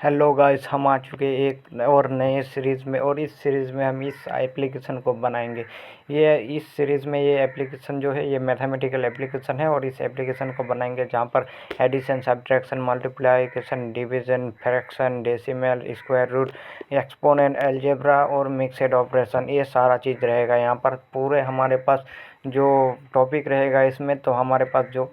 Hello guys, हम आ चुके एक और नए सीरीज़ में। और इस सीरीज़ में हम इस एप्लीकेशन को बनाएंगे। ये इस सीरीज़ में ये एप्लीकेशन जो है ये मैथमेटिकल एप्लीकेशन है। और इस एप्लीकेशन को बनाएंगे जहाँ पर addition, subtraction, multiplication, division, fraction, decimal, square root, exponent, algebra और मिक्सड ऑपरेशन, ये सारा चीज़ रहेगा यहाँ पर। पूरे हमारे पास जो टॉपिक रहेगा इसमें, तो हमारे पास जो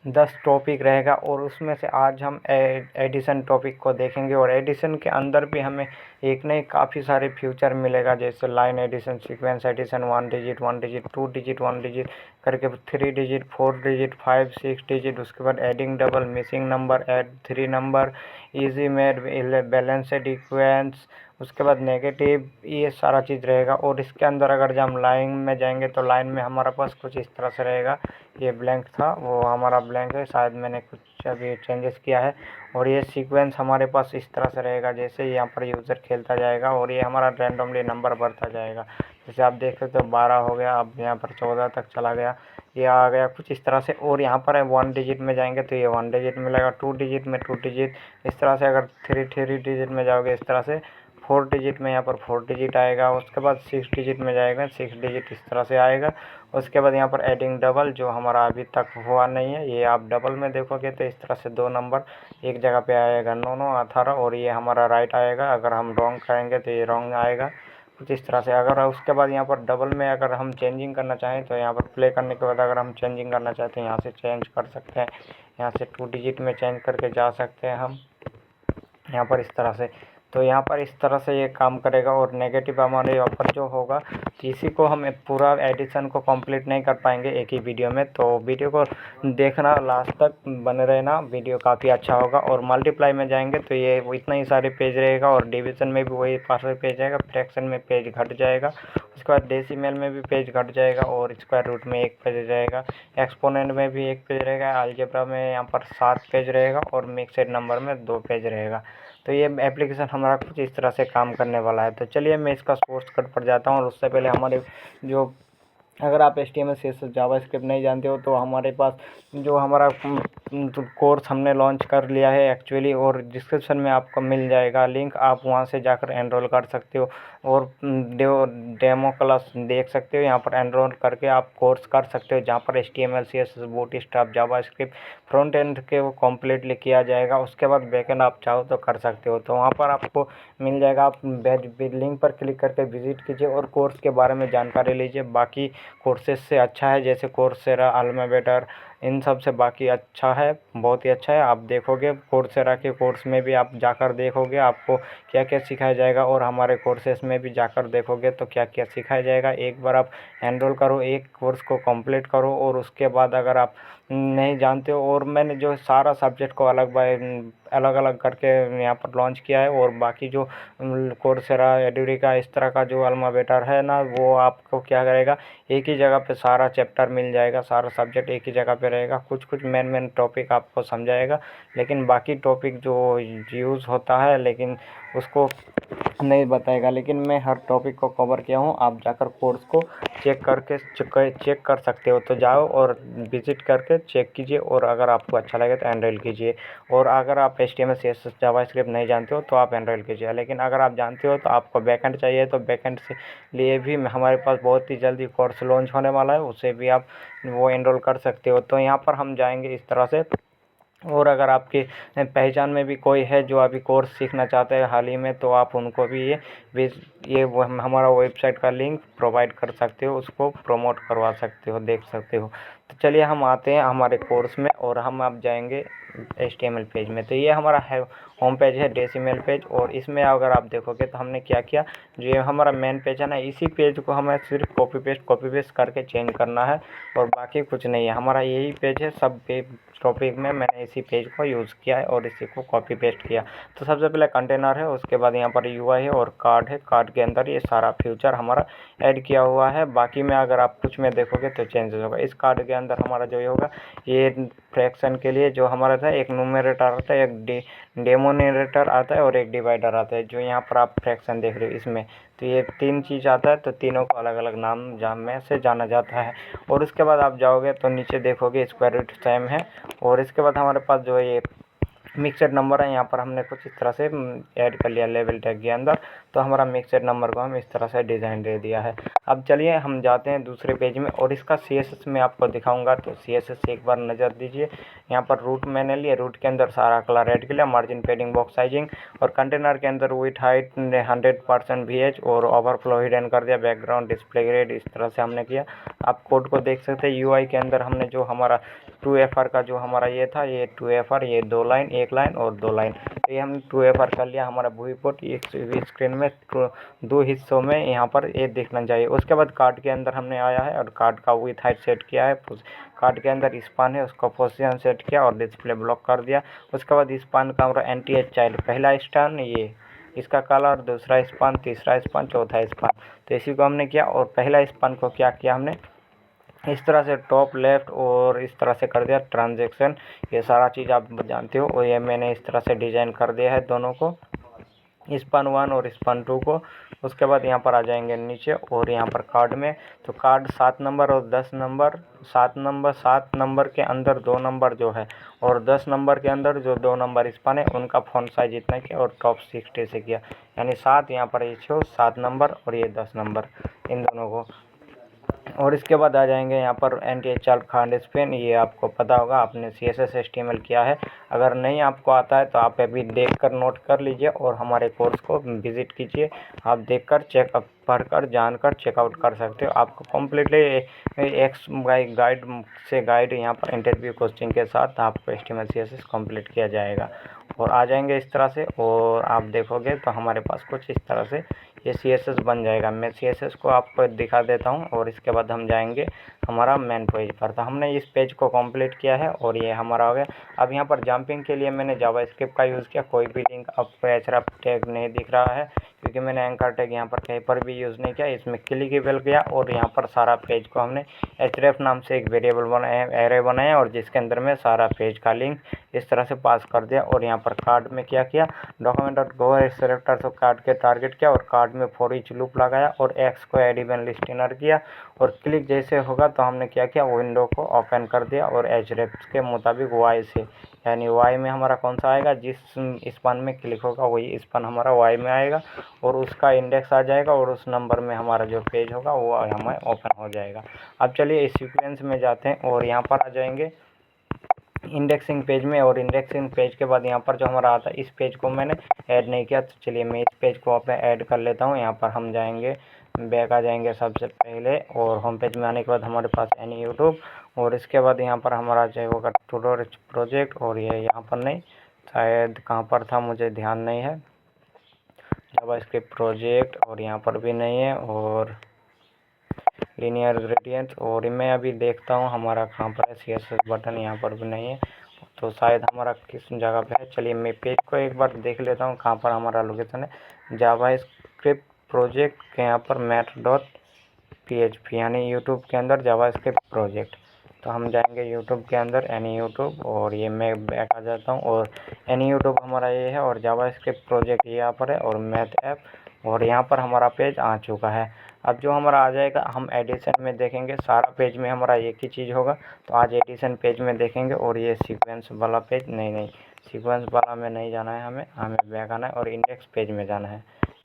10 टॉपिक रहेगा। और उसमें से आज हम एडिशन टॉपिक को देखेंगे। और एडिशन के अंदर भी हमें एक नहीं काफ़ी सारे फ्यूचर मिलेगा, जैसे line addition, sequence addition, 1 digit 1 digit 2 digit 1 digit करके 3 डिजिट 4 डिजिट 5 6 डिजिट। उसके बाद adding double, missing number, add 3 number, easy made, balanced equations, उसके बाद नेगेटिव, ये सारा चीज़ रहेगा। और इसके अंदर अगर जब हम लाइन में जाएंगे तो लाइन में हमारा पास कुछ इस तरह से रहेगा। ये ब्लैंक था, वो हमारा ब्लैंक है, शायद मैंने कुछ अभी चेंजेस किया है। और ये सीक्वेंस हमारे पास इस तरह से रहेगा, जैसे यहाँ पर यूज़र खेलता जाएगा और ये हमारा रैंडमली नंबर बढ़ता जाएगा। जैसे आप देख सकते हो 12 हो गया, अब यहाँ पर 14 तक चला गया, ये आ गया कुछ इस तरह से। और यहाँ पर 1 डिजिट में जाएंगे तो ये 1 डिजिट मिलेगा, 2 डिजिट में 2 डिजिट, इस तरह से। अगर 3 डिजिट में जाओगे इस तरह से, 4 डिजिट में यहाँ पर 4 डिजिट आएगा। उसके बाद 6 डिजिट में जाएगा, 6 डिजिट इस तरह से आएगा। उसके बाद यहाँ पर एडिंग डबल, जो हमारा अभी तक हुआ नहीं है, ये आप डबल में देखोगे तो इस तरह से 2 नंबर एक जगह पे आएगा, 9 9 18, और ये हमारा राइट आएगा। अगर हम रॉन्ग करेंगे तो ये रॉन्ग आएगा, कुछ इस तरह से। अगर उसके बाद यहाँ पर डबल में अगर हम चेंजिंग करना चाहें तो यहाँ पर प्ले करने के बाद अगर हम चेंजिंग करना चाहते हैं यहाँ से चेंज कर सकते हैं। यहाँ से 2 डिजिट में चेंज करके जा सकते हैं हम यहाँ पर इस तरह से। तो यहाँ पर इस तरह से ये काम करेगा। और नेगेटिव हमारे यहाँ पर जो होगा, इसी को हम पूरा एडिशन को कंप्लीट नहीं कर पाएंगे एक ही वीडियो में, तो वीडियो को देखना, लास्ट तक बने रहना, वीडियो काफ़ी अच्छा होगा। और मल्टीप्लाई में जाएंगे तो ये वो इतना ही सारे पेज रहेगा। और डिवीज़न में भी वही 5 पेज रहेगा, फ्रैक्शन में पेज घट जाएगा, उसके बाद डेसिमल में भी पेज घट जाएगा, और स्क्वायर रूट में 1 पेज रहेगा, एक्सपोनेंट में भी 1 पेज रहेगा, अलजेब्रा में यहाँ पर 7 पेज रहेगा, और मिक्सड नंबर में 2 पेज रहेगा। तो ये एप्लीकेशन हमारा कुछ इस तरह से काम करने वाला है। तो चलिए मैं इसका सोर्स कोड पर जाता हूँ। और उससे पहले हमारे जो, अगर आप HTML CSS जावास्क्रिप्ट नहीं जानते हो तो हमारे पास जो हमारा कोर्स हमने लॉन्च कर लिया है एक्चुअली, और डिस्क्रिप्शन में आपको मिल जाएगा लिंक, आप वहां से जाकर एनरोल कर सकते हो। और डेमो क्लास देख सकते हो, यहाँ पर एनरोल करके आप कोर्स कर सकते हो, जहाँ पर HTML CSS bootstrap JavaScript front end के वो कम्प्लीटली किया जाएगा। उसके बाद बैकएंड आप चाहो तो कर सकते हो, तो वहाँ पर आपको मिल जाएगा। आप लिंक पर क्लिक करके विजिट कीजिए और कोर्स के बारे में जानकारी लीजिए। बाकी कोर्सेज से अच्छा है, जैसे कोर्सेरा, अल्मा बेटर, इन सब से बाकी अच्छा है, बहुत ही अच्छा है। आप देखोगे कोर्सेरा के कोर्स में भी आप जाकर देखोगे आपको क्या क्या सिखाया जाएगा, और हमारे कोर्सेज में भी जाकर देखोगे तो क्या क्या सिखाया जाएगा। एक बार आप एनरोल करो, एक कोर्स को कंप्लीट करो, और उसके बाद अगर आप नहीं जानते हो, और मैंने जो सारा सब्जेक्ट को अलग अलग करके यहाँ पर लॉन्च किया है। और बाकी जो कोर्सेरा, एडुरिका, इस तरह का जो अल्मा बेटर है ना, वो आपको क्या करेगा, एक ही जगह पे सारा चैप्टर मिल जाएगा, सारा सब्जेक्ट एक ही जगह पे रहेगा। कुछ कुछ मेन टॉपिक आपको समझाएगा, लेकिन बाकी टॉपिक जो यूज़ होता है लेकिन उसको नहीं बताएगा। लेकिन मैं हर टॉपिक को कवर किया हूँ, आप जाकर कोर्स को चेक करके चेक कर सकते हो। तो जाओ और विजिट करके चेक कीजिए, और अगर आपको अच्छा लगे तो एनरोल कीजिए। और अगर आप HTML CSS जावास्क्रिप्ट नहीं जानते हो तो आप एनरोल कीजिए, लेकिन अगर आप जानते हो तो आपको बैकएंड चाहिए तो बैकएंड से लिए भी हमारे पास बहुत ही जल्दी कोर्स लॉन्च होने वाला है, उसे भी आप वो एनरोल कर सकते हो। तो यहाँ पर हम जाएंगे इस तरह से। और अगर आपकी पहचान में भी कोई है जो अभी कोर्स सीखना चाहते हैं हाल ही में, तो आप उनको भी ये वो हमारा वेबसाइट का लिंक प्रोवाइड कर सकते हो, उसको प्रमोट करवा सकते हो, देख सकते हो। तो चलिए हम आते हैं हमारे कोर्स में, और हम अब जाएंगे HTML पेज में। तो ये हमारा है होम पेज है, डेसिमल पेज। और इसमें अगर आप देखोगे तो हमने क्या किया, जो ये हमारा मेन पेज है ना, इसी पेज को हमें सिर्फ कॉपी पेस्ट करके चेंज करना है, और बाकी कुछ नहीं है। हमारा यही पेज है, सब टॉपिक में मैंने इसी पेज को यूज़ किया है और इसी को कॉपी पेस्ट किया। तो सबसे पहले कंटेनर है, उसके बाद यहाँ पर UI है, और कार्ड है। कार्ड के अंदर ये सारा फ्यूचर हमारा ऐड किया हुआ है। बाकी में अगर आप कुछ में देखोगे तो चेंजेस होगा। इस कार्ड के अंदर हमारा जो ये होगा, ये फ्रैक्शन के लिए जो हमारा था, एक न्यूमरेटर आता है, एक डेमोनेरेटर आता है, और एक डिवाइडर आता है। जो यहाँ पर आप फ्रैक्शन देख रहे हो इसमें, तो ये 3 चीज़ आता है, तो तीनों को अलग अलग नाम में से जाना जाता है। और उसके बाद आप जाओगे तो नीचे देखोगे स्क्वायर रूट सेम है। और इसके बाद हमारे पास जो है ये मिक्सड नंबर है, यहाँ पर हमने कुछ इस तरह से ऐड कर लिया लेवल टैग के अंदर, तो हमारा मिक्सड नंबर को हम इस तरह से डिज़ाइन दे दिया है। अब चलिए हम जाते हैं दूसरे पेज में और इसका CSS में आपको दिखाऊंगा। तो CSS एक बार नज़र दीजिए। यहाँ पर रूट मैंने लिया, रूट के अंदर सारा कलर ऐड कर लिया, मार्जिन, पेडिंग, बॉक्स साइजिंग, और कंटेनर के अंदर विथ हाइट 100% VH और ओवरफ्लो हिडन कर दिया, बैकग्राउंड, डिस्प्ले ग्रेड, इस तरह से हमने किया। आप कोड को देख सकते हैं। UI के अंदर हमने जो हमारा 2FR का जो हमारा ये था, ये 2FR, ये 2 लाइन, 1 लाइन और 2 लाइन, तो ये हमने 2FR कर लिया। हमारा बुही पोर्ट एक स्क्रीन में 2 हिस्सों में यहाँ पर ये दिखना चाहिए। उसके बाद कार्ड के अंदर हमने आया है और कार्ड का विथ हाइट सेट किया है। कार्ड के अंदर स्पान है, उसका पोजीशन सेट किया और डिस्प्ले ब्लॉक कर दिया। उसके बाद स्पान का हमारा NTH चाइल्ड, पहला स्टान, ये इसका कलर, दूसरा स्पान, तीसरा स्पान, चौथा स्पान, तो इसी को हमने किया। और पहला स्पान को क्या किया हमने, इस तरह से टॉप लेफ्ट और इस तरह से कर दिया ट्रांजैक्शन। ये सारा चीज़ आप जानते हो, और ये मैंने इस तरह से डिज़ाइन कर दिया है दोनों को, स्पान 1 और स्पान 2 को। उसके बाद यहाँ पर आ जाएंगे नीचे और यहाँ पर कार्ड में, तो कार्ड 7 नंबर और 10 नंबर, 7 नंबर के अंदर 2 नंबर जो है और 10 नंबर के अंदर जो 2 नंबर स्पान है उनका फॉन्ट साइज इतना किया और टॉप 60 से किया, यानी 7 यहाँ पर ये 7 नंबर और ये 10 नंबर, इन दोनों को। और इसके बाद आ जाएंगे यहाँ पर NTH चार्ट, खांड स्पेन, ये आपको पता होगा, आपने CSS HTML किया है। अगर नहीं आपको आता है तो आप अभी देखकर नोट कर लीजिए और हमारे कोर्स को विजिट कीजिए। आप देखकर चेकअप, पढ़कर, जानकर चेकआउट कर सकते हो। आपको कम्प्लीटली एक्स गाइड यहाँ पर इंटरव्यू क्वेश्चन के साथ आपको HTML CSS कंप्लीट किया जाएगा। और आ जाएंगे इस तरह से, और आप देखोगे तो हमारे पास कुछ इस तरह से ये CSS बन जाएगा। मैं CSS को आपको दिखा देता हूँ और इसके बाद हम जाएंगे हमारा मेन पेज पर। तो हमने इस पेज को कंप्लीट किया है और ये हमारा हो गया। अब यहाँ पर जंपिंग के लिए मैंने जावास्क्रिप्ट का यूज़ किया। कोई भी लिंक आपको href टैग नहीं दिख रहा है क्योंकि मैंने एंकर टैग यहाँ पर कहीं पर भी यूज़ नहीं किया। इसमें क्लिकेबल किया और यहाँ पर सारा पेज को हमने href नाम से एक वेरिएबल बनाया, एरे बनाया, और जिसके अंदर में सारा पेज का लिंक इस तरह से पास कर दिया। और यहाँ पर कार्ड में क्या किया, document.go सेलेक्टर से कार्ड के टारगेट किया और कार्ड में फॉर ईच लूप लगाया और एक्स को एड इवन लिस्टिनर किया। और क्लिक जैसे होगा तो हमने क्या किया, विंडो को ओपन कर दिया और href के मुताबिक Y से, यानी Y में हमारा कौन सा आएगा, जिस स्पान में क्लिक होगा वही स्पान हमारा Y में आएगा और उसका इंडेक्स आ जाएगा और उस नंबर में हमारा जो पेज होगा वो हमें ओपन हो जाएगा। अब चलिए इस सीक्वेंस में जाते हैं और यहाँ पर आ जाएंगे इंडेक्सिंग पेज में। और इंडेक्सिंग पेज के बाद यहाँ पर जो हमारा आता है, इस पेज को मैंने ऐड नहीं किया, तो चलिए मैं इस पेज को आप ऐड कर लेता हूँ। यहाँ पर हम जाएंगे, बैक आ जाएंगे सबसे पहले, और होम पेज में आने के बाद हमारे पास एनी यूट्यूब, और इसके बाद यहाँ पर हमारा जो होगा ट्यूटोरियल प्रोजेक्ट, और ये यहाँ पर नहीं, शायद कहाँ पर था मुझे ध्यान नहीं है, जावास्क्रिप्ट प्रोजेक्ट, और यहाँ पर भी नहीं है, और लीनियर ग्रेडियंट, और मैं अभी देखता हूँ हमारा कहाँ पर है, CSS बटन यहाँ पर भी नहीं है, तो शायद हमारा किस जगह पे है। चलिए मैं पेज को एक बार देख लेता हूँ कहाँ पर हमारा लोकेशन है। जावास्क्रिप्ट प्रोजेक्ट के यहाँ पर math.php, यानी यूट्यूब के अंदर जावास्क्रिप्ट प्रोजेक्ट, तो हम जाएंगे यूट्यूब के अंदर, एनी यूट्यूब, और ये मैं बैक आ जाता हूँ और एनी यूट्यूब हमारा ये है और जावास्क्रिप्ट प्रोजेक्ट यहाँ पर है और मैथ ऐप, और यहाँ पर हमारा पेज आ चुका है। अब जो हमारा आ जाएगा, हम एडिशन में देखेंगे, सारा पेज में हमारा एक ही चीज़ होगा, तो आज एडिशन पेज में देखेंगे। और ये सीक्वेंस वाला पेज नहीं, सीक्वेंस वाला में नहीं जाना है, हमें बैक आना है और इंडेक्स पेज में जाना है।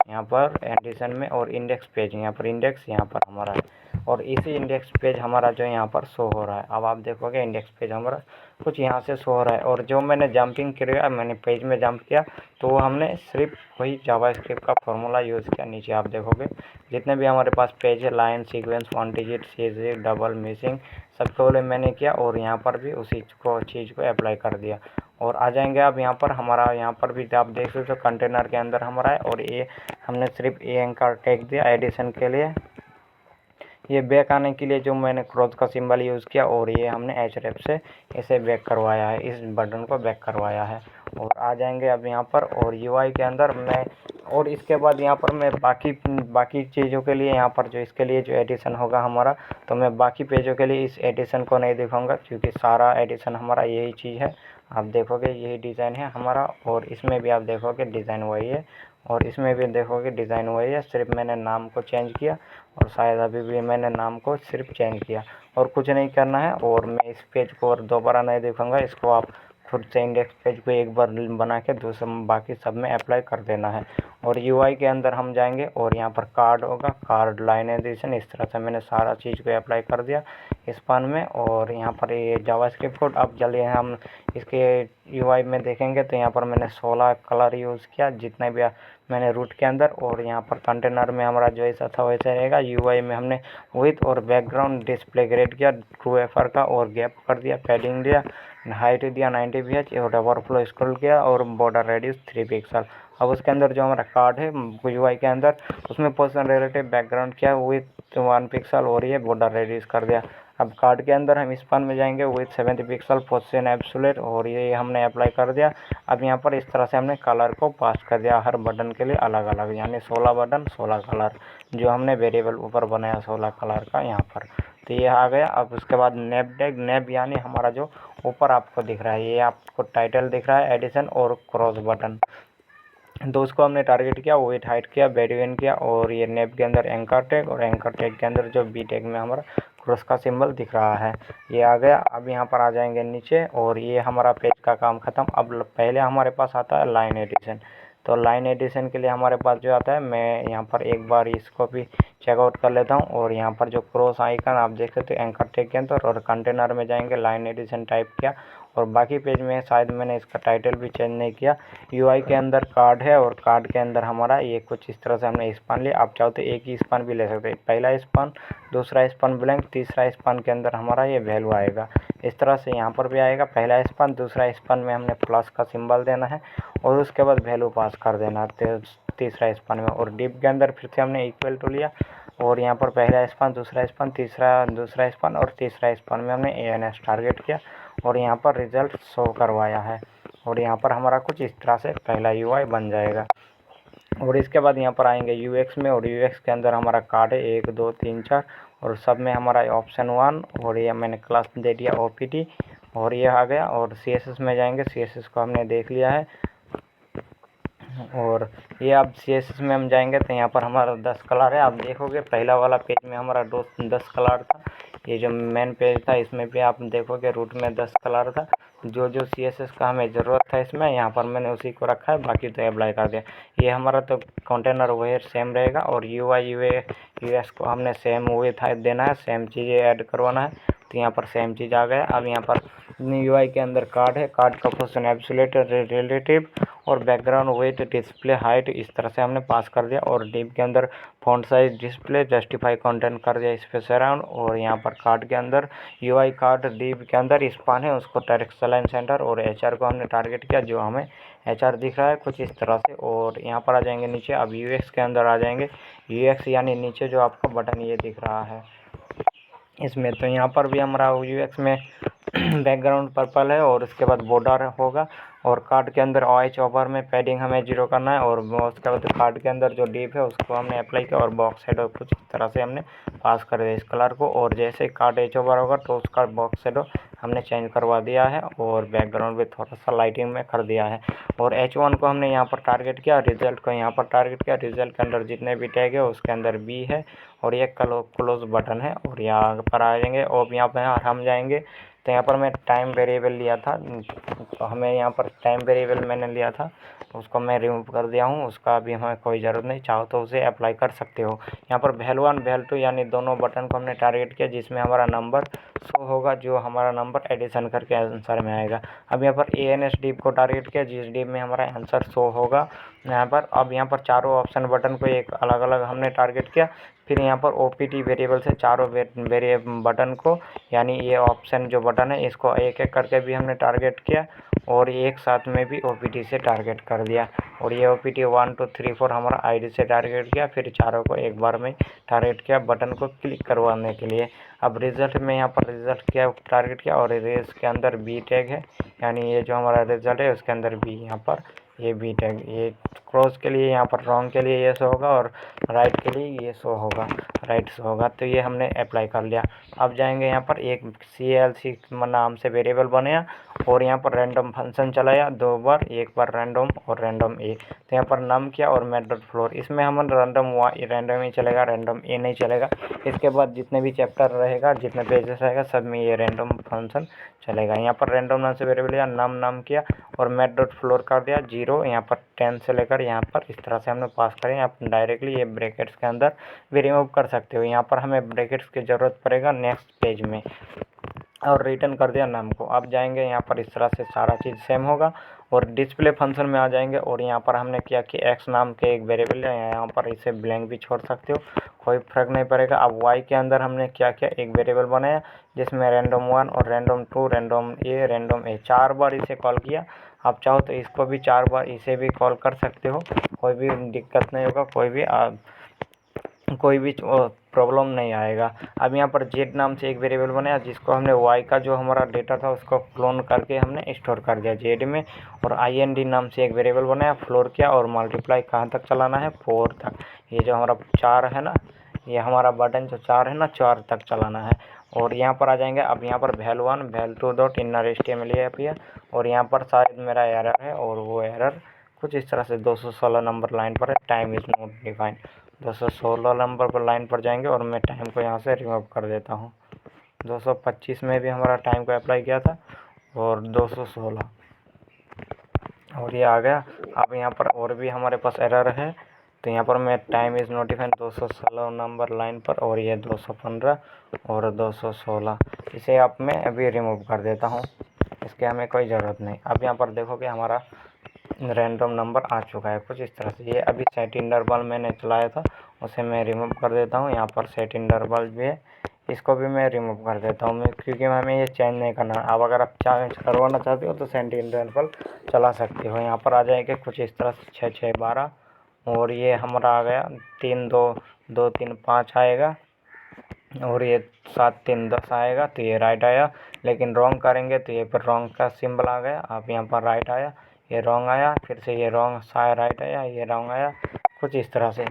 यहाँ पर एडिशन में और इंडेक्स पेज, यहाँ पर इंडेक्स, यहाँ पर हमारा है, और इसी इंडेक्स पेज हमारा जो यहाँ पर शो हो रहा है। अब आप देखोगे इंडेक्स पेज हमारा कुछ यहाँ से शो हो रहा है। और जो मैंने जंपिंग किया, मैंने पेज में जंप किया, तो हमने सिर्फ वही जावास्क्रिप्ट का फॉर्मूला यूज़ किया। नीचे आप देखोगे जितने भी हमारे पास पेज है, line, sequence, one digit, series, double, missing, सबके वाले मैंने किया और यहाँ पर भी उसी चीज़ को अप्लाई कर दिया। और आ जाएंगे अब यहाँ पर हमारा, यहाँ पर भी आप देख सकते हो कंटेनर के अंदर हमारा है, और ये हमने सिर्फ ए एंकर टैग दिया एडिशन के लिए। ये बैक आने के लिए जो मैंने क्रॉस का सिंबल यूज़ किया, और ये हमने href से इसे बैक करवाया है, इस बटन को बैक करवाया है। और आ जाएंगे अब यहाँ पर, और UI के अंदर मैं, और इसके बाद यहाँ पर मैं बाकी चीज़ों के लिए, यहाँ पर जो इसके लिए जो एडिशन होगा हमारा, तो मैं बाकी पेजों के लिए इस एडिशन को नहीं दिखाऊंगा क्योंकि सारा एडिशन हमारा यही चीज़ है। आप देखोगे यही डिज़ाइन है हमारा, और इसमें भी आप देखोगे डिज़ाइन वही है, और इसमें भी देखोगे डिज़ाइन वही है, सिर्फ मैंने नाम को चेंज किया, और शायद अभी भी मैंने नाम को सिर्फ चेंज किया, और कुछ नहीं करना है। और मैं इस पेज को और दोबारा नहीं दिखाऊंगा, इसको आप फिर से इंडेक्स पेज को एक बार बना के दूसरे बाकी सब में अप्लाई कर देना है। और यूआई के अंदर हम जाएंगे और यहाँ पर कार्ड होगा, कार्ड लाइन एडिशन, इस तरह से मैंने सारा चीज़ को अप्लाई कर दिया स्पान में। और यहाँ पर ये जावास्क्रिप्ट कोड, अब चलिए हम इसके यूआई में देखेंगे। तो यहाँ पर मैंने 16 कलर यूज़ किया जितने भी मैंने रूट के अंदर, और यहाँ पर कंटेनर में हमारा जैसा था वैसे रहेगा। यूआई में हमने विथ और बैकग्राउंड डिस्प्ले ग्रेड किया ट्रू एफआर का, और गैप कर दिया, पैडिंग दिया, हाइट दिया 90 pH, और ओवरफ्लो स्क्रॉल किया, और बॉर्डर रेडियस 3 पिक्सल। अब उसके अंदर जो हमारा कार्ड है यूआई के अंदर, उसमें पोजिशन रिलेटिव बैकग्राउंड किया विथ 1 पिक्सल, और ये बॉर्डर रेडियस कर दिया। अब कार्ड के अंदर हम स्पान में जाएंगे विथ 70 पिक्सल पोजिशन एब्सोल्यूट, और ये हमने अप्लाई कर दिया। अब यहाँ पर इस तरह से हमने कलर को पास कर दिया हर बटन के लिए अलग अलग, यानी 16 बटन 16 कलर जो हमने वेरिएबल ऊपर बनाया 16 कलर का यहाँ पर। तो ये आ गया। अब उसके बाद नेब टैग, नेब यानी हमारा जो ऊपर आपको दिख रहा है, ये आपको टाइटल दिख रहा है, एडिशन और क्रॉस बटन, तो उसको हमने टारगेट किया, वेट हाइट किया, बेडविन किया, और ये नेब के अंदर एंकर टैग, और एंकर टैग के अंदर जो बी टैग में हमारा क्रॉस का सिंबल दिख रहा है ये आ गया। अब यहाँ पर आ जाएंगे नीचे, और ये हमारा पेज का काम ख़त्म। अब पहले हमारे पास आता है लाइन एडिशन। तो लाइन एडिशन के लिए हमारे पास जो आता है, मैं यहाँ पर एक बार इसको भी चेकआउट कर लेता हूँ। और यहाँ पर जो क्रॉस आइकन आप देख सकते हो एंकर टैग के अंदर, और कंटेनर में जाएंगे, लाइन एडिशन टाइप किया, और बाकी पेज में शायद मैंने इसका टाइटल भी चेंज नहीं किया। यूआई के अंदर कार्ड है, और कार्ड के अंदर हमारा ये कुछ इस तरह से हमने स्पान लिया। आप चाहो तो एक ही स्पान भी ले सकते हैं, पहला स्पान, दूसरा स्पान ब्लैंक, तीसरा स्पान के अंदर हमारा ये वैल्यू आएगा। इस तरह से यहाँ पर भी आएगा, पहला स्पान, दूसरा स्पान में हमने प्लस का सिंबल देना है, और उसके बाद वैल्यू पास कर देना तीसरा स्पान में। और डिप के अंदर फिर से हमने इक्वल टू लिया, और यहाँ पर पहला स्पान, दूसरा स्पान, दूसरा स्पान, और तीसरा स्पान में हमने एएनएस टारगेट किया, और यहाँ पर रिजल्ट शो करवाया है। और यहाँ पर हमारा कुछ इस तरह से पहला यूआई बन जाएगा। और इसके बाद यहाँ पर आएंगे यूएक्स में, और यूएक्स के अंदर हमारा कार्ड है 1 2 3 4, और सब में हमारा ऑप्शन 1, और ये मैंने क्लास दे दिया ओपीटी, और ये आ गया। और सीएसएस में जाएंगे, सीएसएस को हमने देख लिया है। और ये अब सीएसएस में हम जाएंगे तो यहाँ पर हमारा 10 कलर है। आप देखोगे पहला वाला पेज में हमारा 10 कलर था, ये जो मेन पेज था इसमें भी आप देखोगे रूट में 10 कलर था। जो जो सीएसएस का हमें ज़रूरत था इसमें, यहाँ पर मैंने उसी को रखा है, बाकी तो अप्लाई कर दिया। ये हमारा तो कंटेनर वही सेम रहेगा, और यूआई यूएक्स को हमने सेम वही था देना है, सेम चीज़ें ऐड करवाना है। तो यहाँ पर सेम चीज़ आ गया। अब यहाँ पर यूआई के अंदर कार्ड है, कार्ड का पोजीशन एब्सोल्यूट, रिलेटिव, और बैकग्राउंड वेट, डिस्प्ले हाइट, इस तरह से हमने पास कर दिया। और डिप के अंदर font size, display, justify content कर दिया स्पेस अराउंड। और यहाँ पर कार्ड के अंदर यूआई कार्ड, डिप के अंदर स्पान है, उसको डायरेक्ट लाइन सेंटर, और एचआर को हमने टारगेट किया, जो हमें एचआर दिख रहा है कुछ इस तरह से। और यहाँ पर आ जाएंगे नीचे, अब यूएक्स के अंदर आ जाएंगे, यूएक्स यानी नीचे जो आपको बटन ये दिख रहा है इसमें। तो यहाँ पर भी हमारा यूएक्स में बैकग्राउंड पर्पल है, और उसके बाद बॉर्डर होगा, और कार्ड के अंदर OH ओवर में पैडिंग हमें 0 करना है। और उसके बाद कार्ड के अंदर जो डीप है उसको हमने अप्लाई किया, और बॉक्स शेडो कुछ इस तरह से हमने पास कर दिया इस कलर को। और जैसे कार्ड H ओवर होगा तो उसका बॉक्स शेडो हमने चेंज करवा दिया है, और बैकग्राउंड भी थोड़ा सा लाइटिंग में कर दिया है। और H1 को हमने यहाँ पर टारगेट किया, रिजल्ट को यहाँ पर टारगेट किया। रिजल्ट के अंदर जितने भी टैग है उसके अंदर B है, और ये क्लोज बटन है। और यहाँ पर आ जाएंगे, और यहाँ पर हम जाएंगे तो यहाँ पर मैं टाइम वेरिएबल लिया था, तो हमें यहाँ पर टाइम वेरिएबल मैंने लिया था, उसको मैं रिमूव कर दिया हूँ, उसका अभी हमें कोई ज़रूरत नहीं, चाहो तो उसे अप्लाई कर सकते हो। यहाँ पर वैल्यू 1 वैल्यू 2 यानी दोनों बटन को हमने टारगेट किया, जिसमें हमारा नंबर शो होगा, जो हमारा नंबर एडिशन करके आंसर में आएगा। अब यहाँ पर एएनएस डिप को टारगेट किया, जिस डिप में हमारा आंसर शो होगा यहाँ पर। अब यहाँ पर चारों ऑप्शन बटन को एक अलग अलग हमने टारगेट किया। फिर यहाँ पर ओपीटी वेरिएबल से चारों बटन को, यानी ये ऑप्शन जो बटन है इसको एक एक करके भी हमने टारगेट किया, और एक साथ में भी ओपीटी से टारगेट कर दिया। और ये ओपीटी 1 2 3 4 हमारा आईडी से टारगेट किया, फिर चारों को एक बार में टारगेट किया बटन को क्लिक करवाने के लिए। अब रिजल्ट में यहाँ पर रिजल्ट किया टारगेट किया, और रेस के अंदर बी टैग है, यानी ये जो हमारा रिजल्ट है उसके अंदर बी, यहाँ पर ये बी टैग, ये क्रॉस के लिए यहाँ पर रॉन्ग के लिए ये शो होगा और राइट के लिए ये शो होगा, राइट शो होगा। तो ये हमने अप्लाई कर लिया। अब जाएंगे यहाँ पर एक CLC नाम से वेरिएबल बनाया और यहाँ पर रैंडम फंक्शन चलाया 2 बार, एक बार रैंडम और रैंडम ए। तो यहाँ पर नम किया और मैथ.फ्लोर, इसमें हम रैंडम ही चलेगा, रैंडम ए नहीं चलेगा। इसके बाद जितने भी चैप्टर रहेगा, जितने पेजेस रहेगा, सब में ये रैंडम फंक्शन चलेगा। यहाँ पर रैंडम नाम से वेरिएबल लिया, नाम किया और मैथ.फ्लोर कर दिया 0, यहाँ पर 10 से लेकर यहाँ पर इस तरह से हमने पास करें। आप डायरेक्टली ये ब्रैकेट्स के अंदर भी रिमूव कर सकते हो। यहाँ पर हमें ब्रैकेट्स की ज़रूरत पड़ेगा नेक्स्ट पेज में, और रिटर्न कर दिया नाम को। अब जाएंगे यहाँ पर इस तरह से सारा चीज़ सेम होगा और डिस्प्ले फंक्शन में आ जाएंगे और यहाँ पर हमने किया कि x नाम के एक वेरिएबल है, यहाँ पर इसे ब्लैंक भी छोड़ सकते हो, कोई फर्क नहीं पड़ेगा। अब y के अंदर हमने क्या किया, एक वेरिएबल बनाया जिसमें random1 और random2, random a 4 बार इसे कॉल किया। आप चाहो तो इसको भी 4 बार इसे भी कॉल कर सकते हो, कोई भी दिक्कत नहीं होगा, कोई भी प्रॉब्लम नहीं आएगा। अब यहाँ पर z नाम से एक वेरिएबल बनाया जिसको हमने y का जो हमारा डेटा था उसको क्लोन करके हमने स्टोर कर दिया z में, और ind नाम से एक वेरिएबल बनाया, फ्लोर किया और मल्टीप्लाई कहाँ तक चलाना है, 4 तक। ये जो हमारा 4 है ना, ये हमारा बटन जो 4 है ना, 4 तक चलाना है। और यहाँ पर आ जाएंगे। अब यहाँ पर val1 val2 dot inner HTML है और यहाँ पर शायद मेरा एरर है और वो एरर कुछ इस तरह से 216 नंबर लाइन पर है, time is not defined. 216 number पर लाइन पर जाएंगे और मैं टाइम को यहाँ से रिमूव कर देता हूँ। 225 में भी हमारा टाइम को अप्लाई किया था और 216 और ये आ गया। अब यहाँ पर और भी हमारे पास एरर है, तो यहाँ पर मैं time is not defined 216 number line पर और ये 215 और 216, इसे अब मैं अभी रिमूव कर देता हूँ, इसके हमें कोई ज़रूरत नहीं। अब यहाँ पर देखोगे हमारा रैंडम नंबर आ चुका है कुछ इस तरह से। ये अभी सेट इंटरवल मैंने चलाया था, उसे मैं रिमूव कर देता हूँ। यहाँ पर सेट इंटरवल भी है, इसको भी मैं रिमूव कर देता हूँ क्योंकि हमें ये चेंज नहीं करना। अब अगर आप चेंज करवाना चाहते हो तो सेट इंटरवल चला सकते हो। यहाँ पर आ जाएंगे कुछ इस तरह से 6 6 12 और ये हमारा आ गया 3 2 2 3 5 आएगा और ये 7 3 10 आएगा। तो ये राइट आया, लेकिन रॉन्ग करेंगे तो ये पर रॉन्ग का सिंबल आ गया। अब यहाँ पर राइट आया, ये रॉन्ग आया, फिर से ये रॉन्ग राइट आया, ये रॉन्ग आया, कुछ इस तरह से।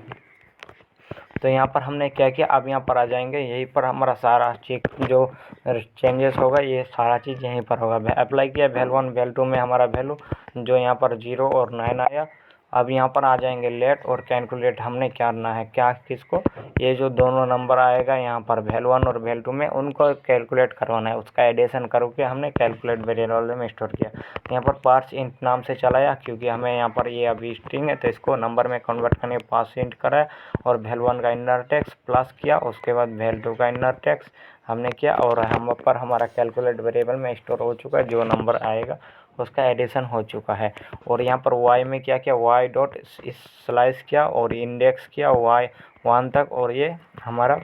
तो यहाँ पर हमने क्या किया, अब यहाँ पर आ जाएंगे, यहीं पर हमारा सारा चीज जो चेंजेस होगा ये सारा चीज़ यहीं पर होगा। अप्लाई किया val1 val2 में हमारा वैल्यू जो यहाँ पर 0 और 9 आया। अब यहाँ पर आ जाएंगे लेट और कैलकुलेट, हमने क्या करना है, क्या किसको, ये जो दोनों नंबर आएगा यहाँ पर val1 और val2 में, उनको कैलकुलेट करवाना है, उसका एडिशन करके हमने कैलकुलेट वेरिएबल में स्टोर किया। यहाँ पर पार्स इंट नाम से चलाया क्योंकि हमें यहाँ पर ये अभी स्ट्रिंग है तो इसको नंबर में कन्वर्ट करने पार्स इंट कराया और val1 का इनर टेक्स्ट प्लस किया, उसके बाद val2 का इनर टेक्स्ट हमने किया और हम पर हमारा कैलकुलेट वेरिएबल में स्टोर हो चुका है, जो नंबर आएगा उसका एडिशन हो चुका है। और यहाँ पर y में क्या किया, y डॉट स्लाइस किया और इंडेक्स किया y 1 तक और ये हमारा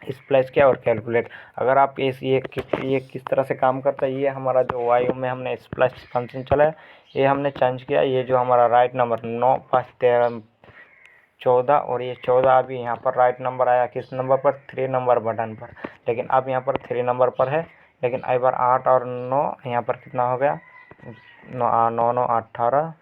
स्प्लाइस किया और कैलकुलेट। अगर आप ये किस तरह से काम करता है, ये हमारा जो y में हमने स्प्लाइस फंक्शन चलाया ये हमने चेंज किया। ये जो हमारा राइट नंबर 9 5 13 14 और ये 14 अभी यहाँ पर राइट नंबर आया किस नंबर पर, 3 नंबर बटन पर, लेकिन अब यहाँ पर 3 नंबर पर है। लेकिन एक बार 8 और 9 यहाँ पर कितना हो गया, 9 9 18,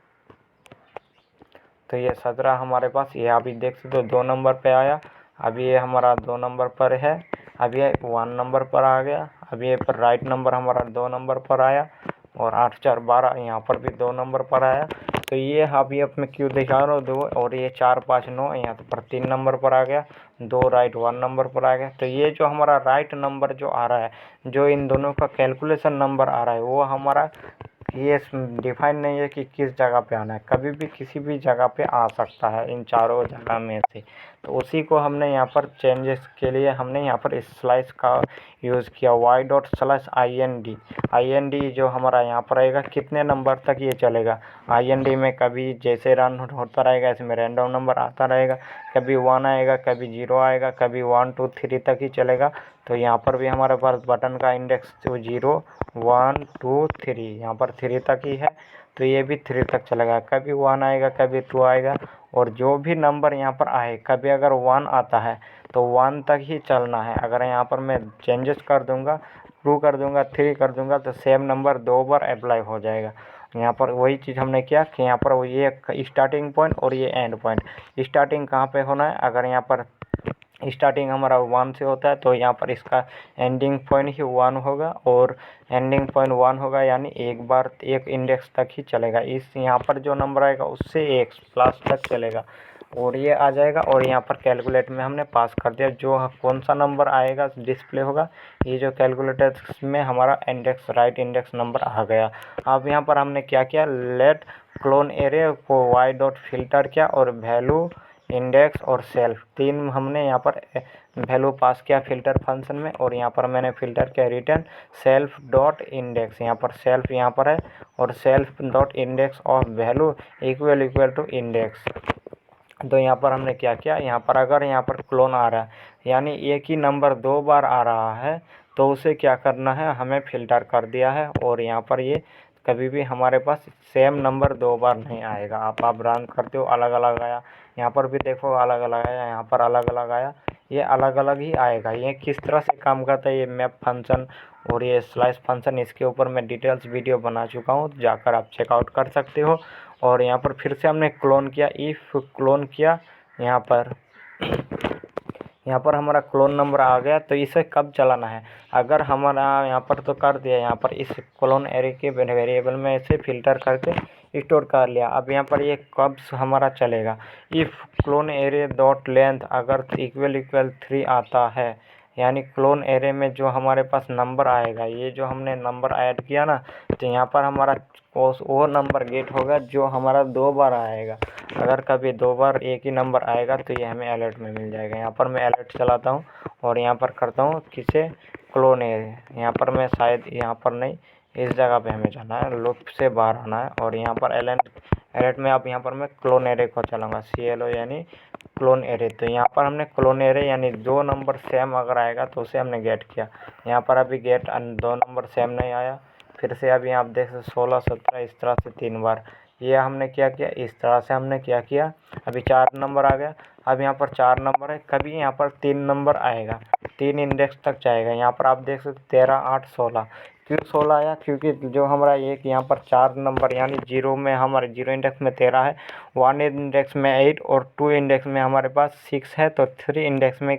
तो ये 17 हमारे पास। ये अभी देख सकते हो 2 नंबर पे आया, अभी ये हमारा 2 नंबर पर है, अभी ये 1 नंबर पर आ गया, अभी ये पर राइट नंबर हमारा 2 नंबर पर आया और 8 4 12 यहाँ पर भी 2 नंबर पर आया। तो ये अभी अब मैं क्यों दिखा रहा हूँ 2 और ये 4 5 9 यहाँ पर 3 नंबर पर आ गया, 2 राइट 1 नंबर पर आ गया। तो ये जो हमारा राइट नंबर जो आ रहा है, जो इन दोनों का कैलकुलेशन नंबर आ रहा है, वो हमारा ये डिफाइन नहीं है कि किस जगह पे आना है, कभी भी किसी भी जगह पे आ सकता है इन चारों जगह में से। तो उसी को हमने यहाँ पर चेंजेस के लिए हमने यहाँ पर इस स्लाइस का यूज़ किया, y डॉट स्लैश ind जो हमारा यहाँ पर आएगा कितने नंबर तक ये चलेगा। ind में कभी जैसे रन होता रहेगा इसमें रैंडम नंबर आता रहेगा, कभी 1 आएगा, कभी 0 आएगा, कभी 1 2 3 तक ही चलेगा। तो यहाँ पर भी हमारे पास बटन का इंडेक्स 0 1 2 3 यहाँ पर 3 तक ही है, तो ये भी 3 तक चलेगा। कभी 1 आएगा, कभी 2 आएगा, और जो भी नंबर यहाँ पर आए, कभी अगर 1 आता है तो 1 तक ही चलना है। अगर यहाँ पर मैं चेंजेस कर दूंगा, 2 कर दूंगा, 3 कर दूंगा, तो सेम नंबर 2 बार अप्लाई हो जाएगा। यहाँ पर वही चीज़ हमने किया कि यहाँ पर ये स्टार्टिंग पॉइंट और ये एंड पॉइंट। स्टार्टिंग कहाँ पे होना है, अगर यहाँ पर स्टार्टिंग हमारा 1 से होता है तो यहाँ पर इसका एंडिंग पॉइंट ही 1 होगा, और एंडिंग पॉइंट 1 होगा यानी एक बार एक इंडेक्स तक ही चलेगा। इस यहाँ पर जो नंबर आएगा उससे एक प्लस तक चलेगा, और ये आ जाएगा। और यहाँ पर कैलकुलेट में हमने पास कर दिया, जो कौन सा नंबर आएगा डिस्प्ले होगा, ये जो कैलकुलेटर में हमारा इंडेक्स राइट इंडेक्स नंबर आ गया। अब यहाँ पर हमने क्या किया, लेट क्लोन एरे को वाई डॉट फिल्टर किया, और वैल्यू इंडेक्स और सेल्फ तीन हमने यहाँ पर वैल्यू पास किया फिल्टर फंक्शन में, और यहाँ पर मैंने फिल्टर किया रिटर्न सेल्फ डॉट इंडेक्स। यहाँ पर सेल्फ यहाँ पर है, और self dot index of value equal to index. तो यहाँ पर हमने क्या किया, यहाँ पर अगर यहाँ पर क्लोन आ रहा है यानी एक ही नंबर 2 बार आ रहा है, तो उसे क्या करना है, हमें फ़िल्टर कर दिया है, और यहाँ पर ये कभी भी हमारे पास सेम नंबर 2 बार नहीं आएगा। आप रन करते हो अलग अलग आया, यहाँ पर भी देखो अलग अलग आया, यहाँ पर अलग अलग आया, ये अलग अलग ही आएगा। ये किस तरह से काम करता है, ये मैप फंक्शन और ये स्लाइस फंक्शन, इसके ऊपर मैं डिटेल्स वीडियो बना चुका हूँ, जाकर आप चेकआउट कर सकते हो। और यहाँ पर फिर से हमने क्लोन किया, इफ़ क्लोन किया यहाँ पर यहाँ पर हमारा क्लोन नंबर आ गया, तो इसे कब चलाना है, अगर हमारा यहाँ पर तो कर दिया, यहाँ पर इस क्लोन एरे के वेरिएबल में इसे फ़िल्टर करके स्टोर कर लिया। अब यहाँ पर ये कब हमारा चलेगा, if clone array dot length अगर इक्वल 3 आता है, यानी क्लोन एरे में जो हमारे पास नंबर आएगा, ये जो हमने नंबर ऐड किया ना, तो यहाँ पर हमारा वो नंबर गेट होगा जो हमारा 2 बार आएगा। अगर कभी 2 बार एक ही नंबर आएगा तो ये हमें अलर्ट में मिल जाएगा। यहाँ पर मैं अलर्ट चलाता हूँ और यहाँ पर करता हूँ किसे, क्लोन एरे। यहाँ पर मैं शायद यहाँ पर नहीं, इस जगह पे हमें जाना है, लूप से बाहर आना है, और यहाँ पर अलर्ट में अब यहाँ पर मैं क्लोन एरे को चलाऊँगा, CLO यानी क्लोन एरे। तो यहाँ पर हमने क्लोन एरे यानी 2 नंबर सेम अगर आएगा तो उसे हमने गेट किया। यहाँ पर अभी गेट 2 नंबर सेम नहीं आया, फिर से अभी आप देख सकते 16 17 इस तरह से 3 बार ये हमने क्या किया, इस तरह से हमने क्या किया। अभी 4 नंबर आ गया, अब यहाँ पर 4 नंबर है, कभी यहाँ पर 3 नंबर आएगा, 3 इंडेक्स तक जाएगा। यहाँ पर आप देख सकते 13 8 16। क्यों 16 आया, क्योंकि जो हमारा एक यहाँ पर 4 नंबर यानी 0 में हमारे 0 इंडेक्स में 13 है, 1 इंडेक्स में 8 और 2 इंडेक्स में हमारे पास 6 है, तो 3 इंडेक्स में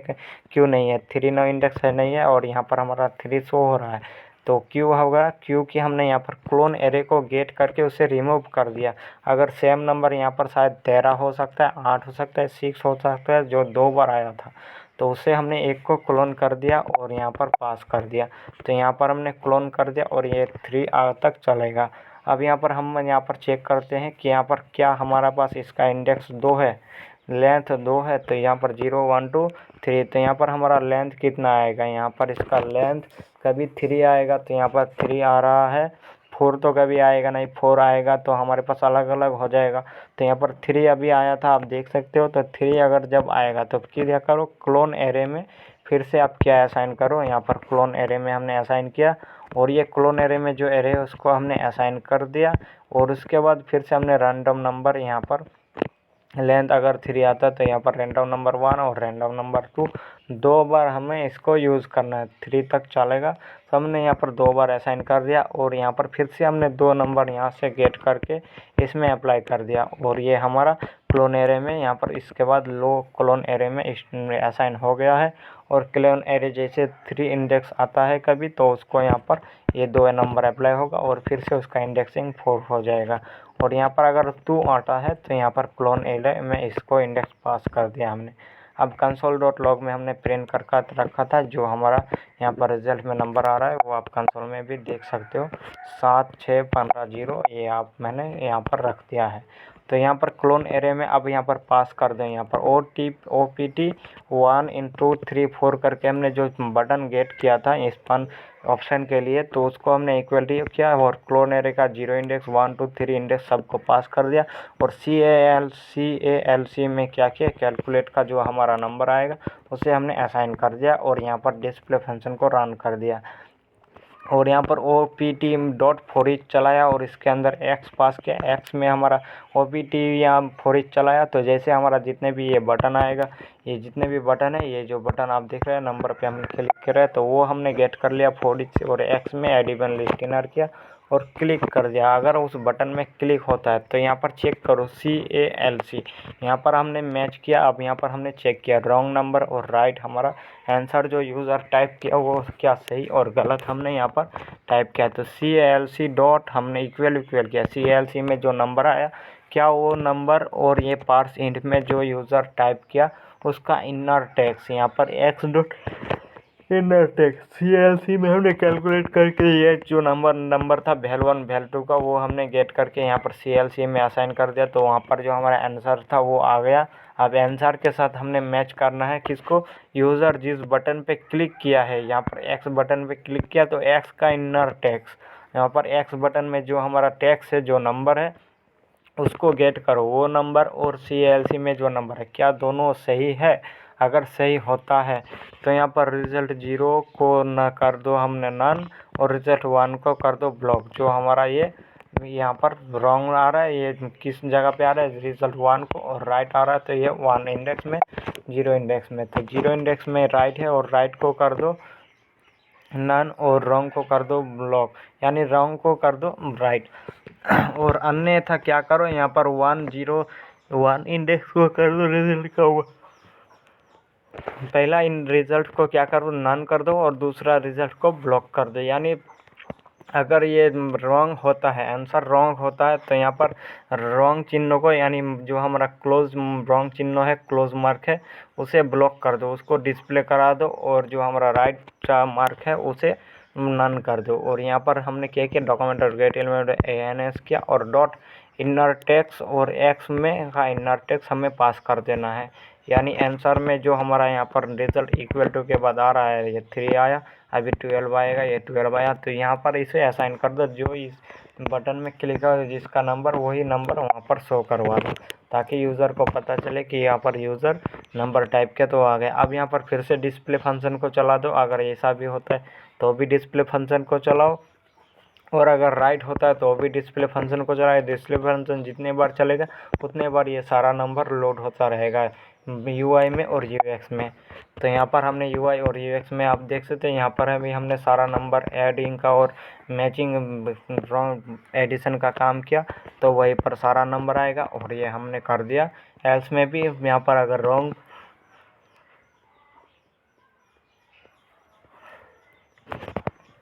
क्यों नहीं है, 3 नो इंडेक्स है नहीं है, और यहाँ पर हमारा 3 शो हो रहा है। तो क्यों होगा, क्योंकि हमने यहाँ पर क्लोन एरे को गेट करके उसे रिमूव कर दिया। अगर सेम नंबर यहाँ पर शायद 13 हो सकता है, 8 हो सकता है, 6 हो सकता है, जो 2 बार आया था, तो उसे हमने एक को क्लोन कर दिया और यहाँ पर पास कर दिया। तो यहाँ पर हमने क्लोन कर दिया और ये 3 तक चलेगा। अब यहाँ पर हम यहाँ पर चेक करते हैं कि यहाँ पर क्या हमारा पास इसका इंडेक्स 2 है, लेंथ 2 है, तो यहाँ पर 0 1 2 3। तो यहाँ पर हमारा लेंथ कितना आएगा, यहाँ पर इसका लेंथ कभी 3 आएगा, तो यहाँ पर 3 आ रहा है। 4 तो कभी आएगा नहीं, 4 आएगा तो हमारे पास अलग अलग हो जाएगा। तो यहाँ पर 3 अभी आया था, आप देख सकते हो। तो 3 अगर जब आएगा तो क्या करो, क्लोन एरे में फिर से आप क्या असाइन करो, यहाँ पर क्लोन एरे में हमने असाइन किया, और ये क्लोन एरे में जो एरे है उसको हमने असाइन कर दिया। और उसके बाद फिर से हमने रैंडम नंबर यहाँ पर लेंथ अगर 3 आता है तो यहाँ पर रैंडम नंबर 1 और रैंडम नंबर 2 2 बार हमें इसको यूज़ करना है, 3 तक चलेगा। तो हमने यहाँ पर 2 बार असाइन कर दिया, और यहाँ पर फिर से हमने 2 नंबर यहाँ से गेट करके इसमें अप्लाई कर दिया, और ये हमारा क्लोन एरे में यहाँ पर इसके बाद लो क्लोन एरे में असाइन हो गया है। और क्लोन एरे जैसे 3 इंडेक्स आता है कभी, तो उसको यहाँ पर ये 2 नंबर अप्लाई होगा और फिर से उसका इंडेक्सिंग 4 हो जाएगा। और यहाँ पर अगर 2 आता है तो यहाँ पर क्लोन एरे में इसको इंडेक्स पास कर दिया हमने। अब कंसोल डॉट लॉग में हमने प्रिंट कर रखा था, जो हमारा यहाँ पर रिजल्ट में नंबर आ रहा है वो आप कंसोल में भी देख सकते हो, 7 6 15 0, ये आप मैंने यहाँ पर रख दिया है। तो यहाँ पर क्लोन एरे में अब यहाँ पर पास कर दें, यहाँ पर OPT 1 2 3 4 करके हमने जो बटन गेट किया था स्पन ऑप्शन के लिए, तो उसको हमने इक्वलिटी किया, और क्लोन एरे का 0 इंडेक्स 1 2 3 इंडेक्स सबको पास कर दिया। और CALC में क्या किया, कैलकुलेट का जो हमारा नंबर आएगा उसे हमने असाइन कर दिया, और यहाँ पर डिस्प्ले फंक्शन को रन कर दिया। और यहाँ पर OPT डॉट फॉर ईच चलाया, और इसके अंदर x पास किया, x में हमारा OPT यहाँ फॉर ईच चलाया। तो जैसे हमारा जितने भी ये बटन आएगा, ये जितने भी बटन है, ये जो बटन आप देख रहे हैं नंबर पे हमने क्लिक करा है, तो वो हमने गेट कर लिया फॉर ईच, और x में एडिबल लिस्टिनर किया, और क्लिक कर दिया। अगर उस बटन में क्लिक होता है तो यहाँ पर चेक करो CALC, यहाँ पर हमने मैच किया। अब यहाँ पर हमने चेक किया रॉन्ग नंबर और राइट, हमारा आंसर जो यूज़र टाइप किया वो क्या सही और गलत हमने यहाँ पर टाइप किया। तो CALC डॉट हमने इक्वल किया, CALC में जो नंबर आया क्या वो नंबर और ये पार्स इंट में जो यूज़र टाइप किया उसका इनर टेक्स्ट यहाँ पर x dot inner text CALC में हमने कैलकुलेट करके ये जो नंबर था वैल्यू 1 वैल्यू 2 का वो हमने गेट करके यहाँ पर CALC में असाइन कर दिया। तो वहाँ पर जो हमारा आंसर था वो आ गया। अब आंसर के साथ हमने मैच करना है किसको, यूज़र जिस बटन पे क्लिक किया है, यहाँ पर एक्स बटन पे क्लिक किया तो एक्स का इनर टेक्स्ट, यहाँ पर एक्स बटन में जो हमारा टेक्स्ट है जो नंबर है उसको गेट करो, वो नंबर और CALC में जो नंबर है क्या दोनों सही है। अगर सही होता है तो यहाँ पर रिज़ल्ट 0 को न कर दो हमने नन, और रिज़ल्ट 1 को कर दो ब्लॉक। जो हमारा ये यहाँ पर रॉन्ग आ रहा है ये किस जगह पे आ रहा है, रिज़ल्ट 1 को, और राइट आ रहा है तो ये 1 इंडेक्स में 0 इंडेक्स में। तो 0 इंडेक्स में राइट है और राइट को कर दो नन और रॉन्ग को कर दो ब्लॉक, यानी रॉन्ग को कर दो राइट और अन्यथा क्या करो यहाँ पर 1 0 1 इंडेक्स को कर दो रिजल्ट का पहला इन रिजल्ट को क्या करो नन कर दो और दूसरा रिजल्ट को ब्लॉक कर दो। यानी अगर ये रॉन्ग होता है, आंसर रॉन्ग होता है तो यहाँ पर रॉन्ग चिन्ह को, यानी जो हमारा क्लोज रॉन्ग चिन्ह है, क्लोज मार्क है, उसे ब्लॉक कर दो, उसको डिस्प्ले करा दो, और जो हमारा राइट का मार्क है उसे नन कर दो। और यहाँ पर हमने क्या किया, डॉक्यूमेंट और गेट एलिमेंट ANS किया और डॉट इनर टेक्स्ट और एक्स में का इनर टेक्स्ट हमें पास कर देना है। यानी आंसर में जो हमारा यहाँ पर रिजल्ट इक्वल टू के बाद आ रहा है ये 3 आया, अभी 12 आएगा, ये 12 आया, तो यहाँ पर इसे असाइन कर दो। जो इस बटन में क्लिक हो जिसका नंबर वही नंबर वहाँ पर शो करवा दो, ताकि यूज़र को पता चले कि यहाँ पर यूज़र नंबर टाइप किया तो आ गया। अब यहाँ पर फिर से डिस्प्ले फंक्शन को चला दो, अगर ऐसा भी होता है तो भी डिस्प्ले फंक्शन को चलाओ, और अगर राइट होता है तो भी डिस्प्ले फंक्शन को चलाए। डिस्प्ले फंक्शन जितने बार चलेगा उतने बार ये सारा नंबर लोड होता रहेगा UI में और UX में। तो यहाँ पर हमने UI और UX में आप देख सकते हैं यहाँ पर अभी हमने सारा नंबर एडिंग का और मैचिंग रॉन्ग एडिशन का काम किया, तो वहीं पर सारा नंबर आएगा और ये हमने कर दिया। एल्स में भी यहाँ पर अगर रॉन्ग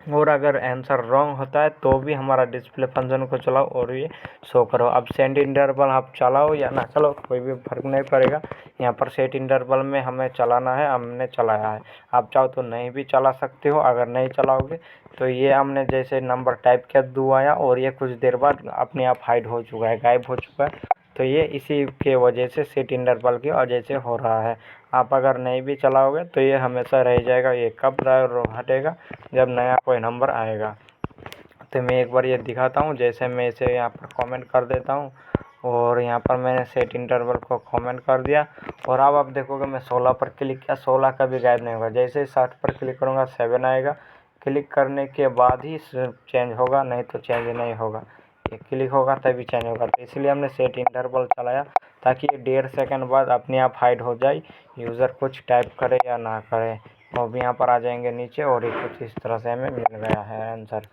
और अगर आंसर रॉन्ग होता है तो भी हमारा डिस्प्ले फंक्शन को चलाओ और ये शो करो। अब सेट इंटरवल आप चलाओ या ना चलाओ कोई भी फर्क नहीं पड़ेगा। यहाँ पर सेट इंटरवल में हमें चलाना है, हमने चलाया है। आप चाहो तो नहीं भी चला सकते हो। अगर नहीं चलाओगे तो ये हमने जैसे नंबर टाइप किया 2 आया और ये कुछ देर बाद अपने आप हाइड हो चुका है, गायब हो चुका है। तो ये इसी के वजह से सेट इंटरवल की वजह से हो रहा है। आप अगर नहीं भी चलाओगे तो ये हमेशा रह जाएगा। ये कब हटेगा, जब नया कोई नंबर आएगा। तो मैं एक बार ये दिखाता हूँ, जैसे मैं इसे यहाँ पर कमेंट कर देता हूँ और यहाँ पर मैंने सेट इंटरवल को कमेंट कर दिया। और अब आप देखोगे मैं 16 पर क्लिक किया, 16 कभी गायब नहीं होगा। जैसे ही 60 पर क्लिक करूँगा 7 आएगा। क्लिक करने के बाद ही चेंज होगा, नहीं तो चेंज नहीं होगा। ये क्लिक होगा तभी चेंज होगा। तो इसलिए हमने सेट इंटरवल चलाया ताकि ये 1.5 सेकंड बाद अपने आप हाइड हो जाए, यूज़र कुछ टाइप करे या ना करे। तो अब यहाँ पर आ जाएंगे नीचे और ये कुछ इस तरह से हमें मिल गया है आंसर।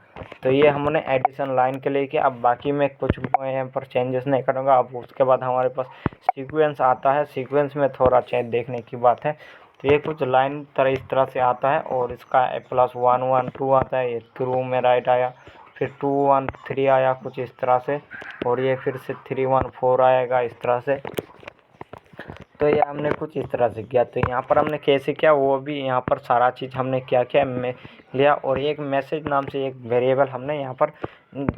तो ये हमने एडिशन लाइन के लिए किया। अब बाकी मैं कुछ यहाँ पर चेंजेस नहीं करूँगा। अब उसके बाद हमारे पास सीक्वेंस आता है। सीक्वेंस में थोड़ा चेंज देखने की बात है। तो ये कुछ लाइन तरह इस तरह से आता है और इसका +1 1 2 आता है। ये थ्रू में राइट आया, फिर 2 1 3 आया कुछ इस तरह से, और ये फिर से 3 1 4 आएगा इस तरह से। तो ये हमने कुछ इस तरह से किया। तो यहाँ पर हमने कैसे किया वो भी यहाँ पर सारा चीज़ हमने क्या किया मैं लिया, और एक मैसेज नाम से एक वेरिएबल हमने यहाँ पर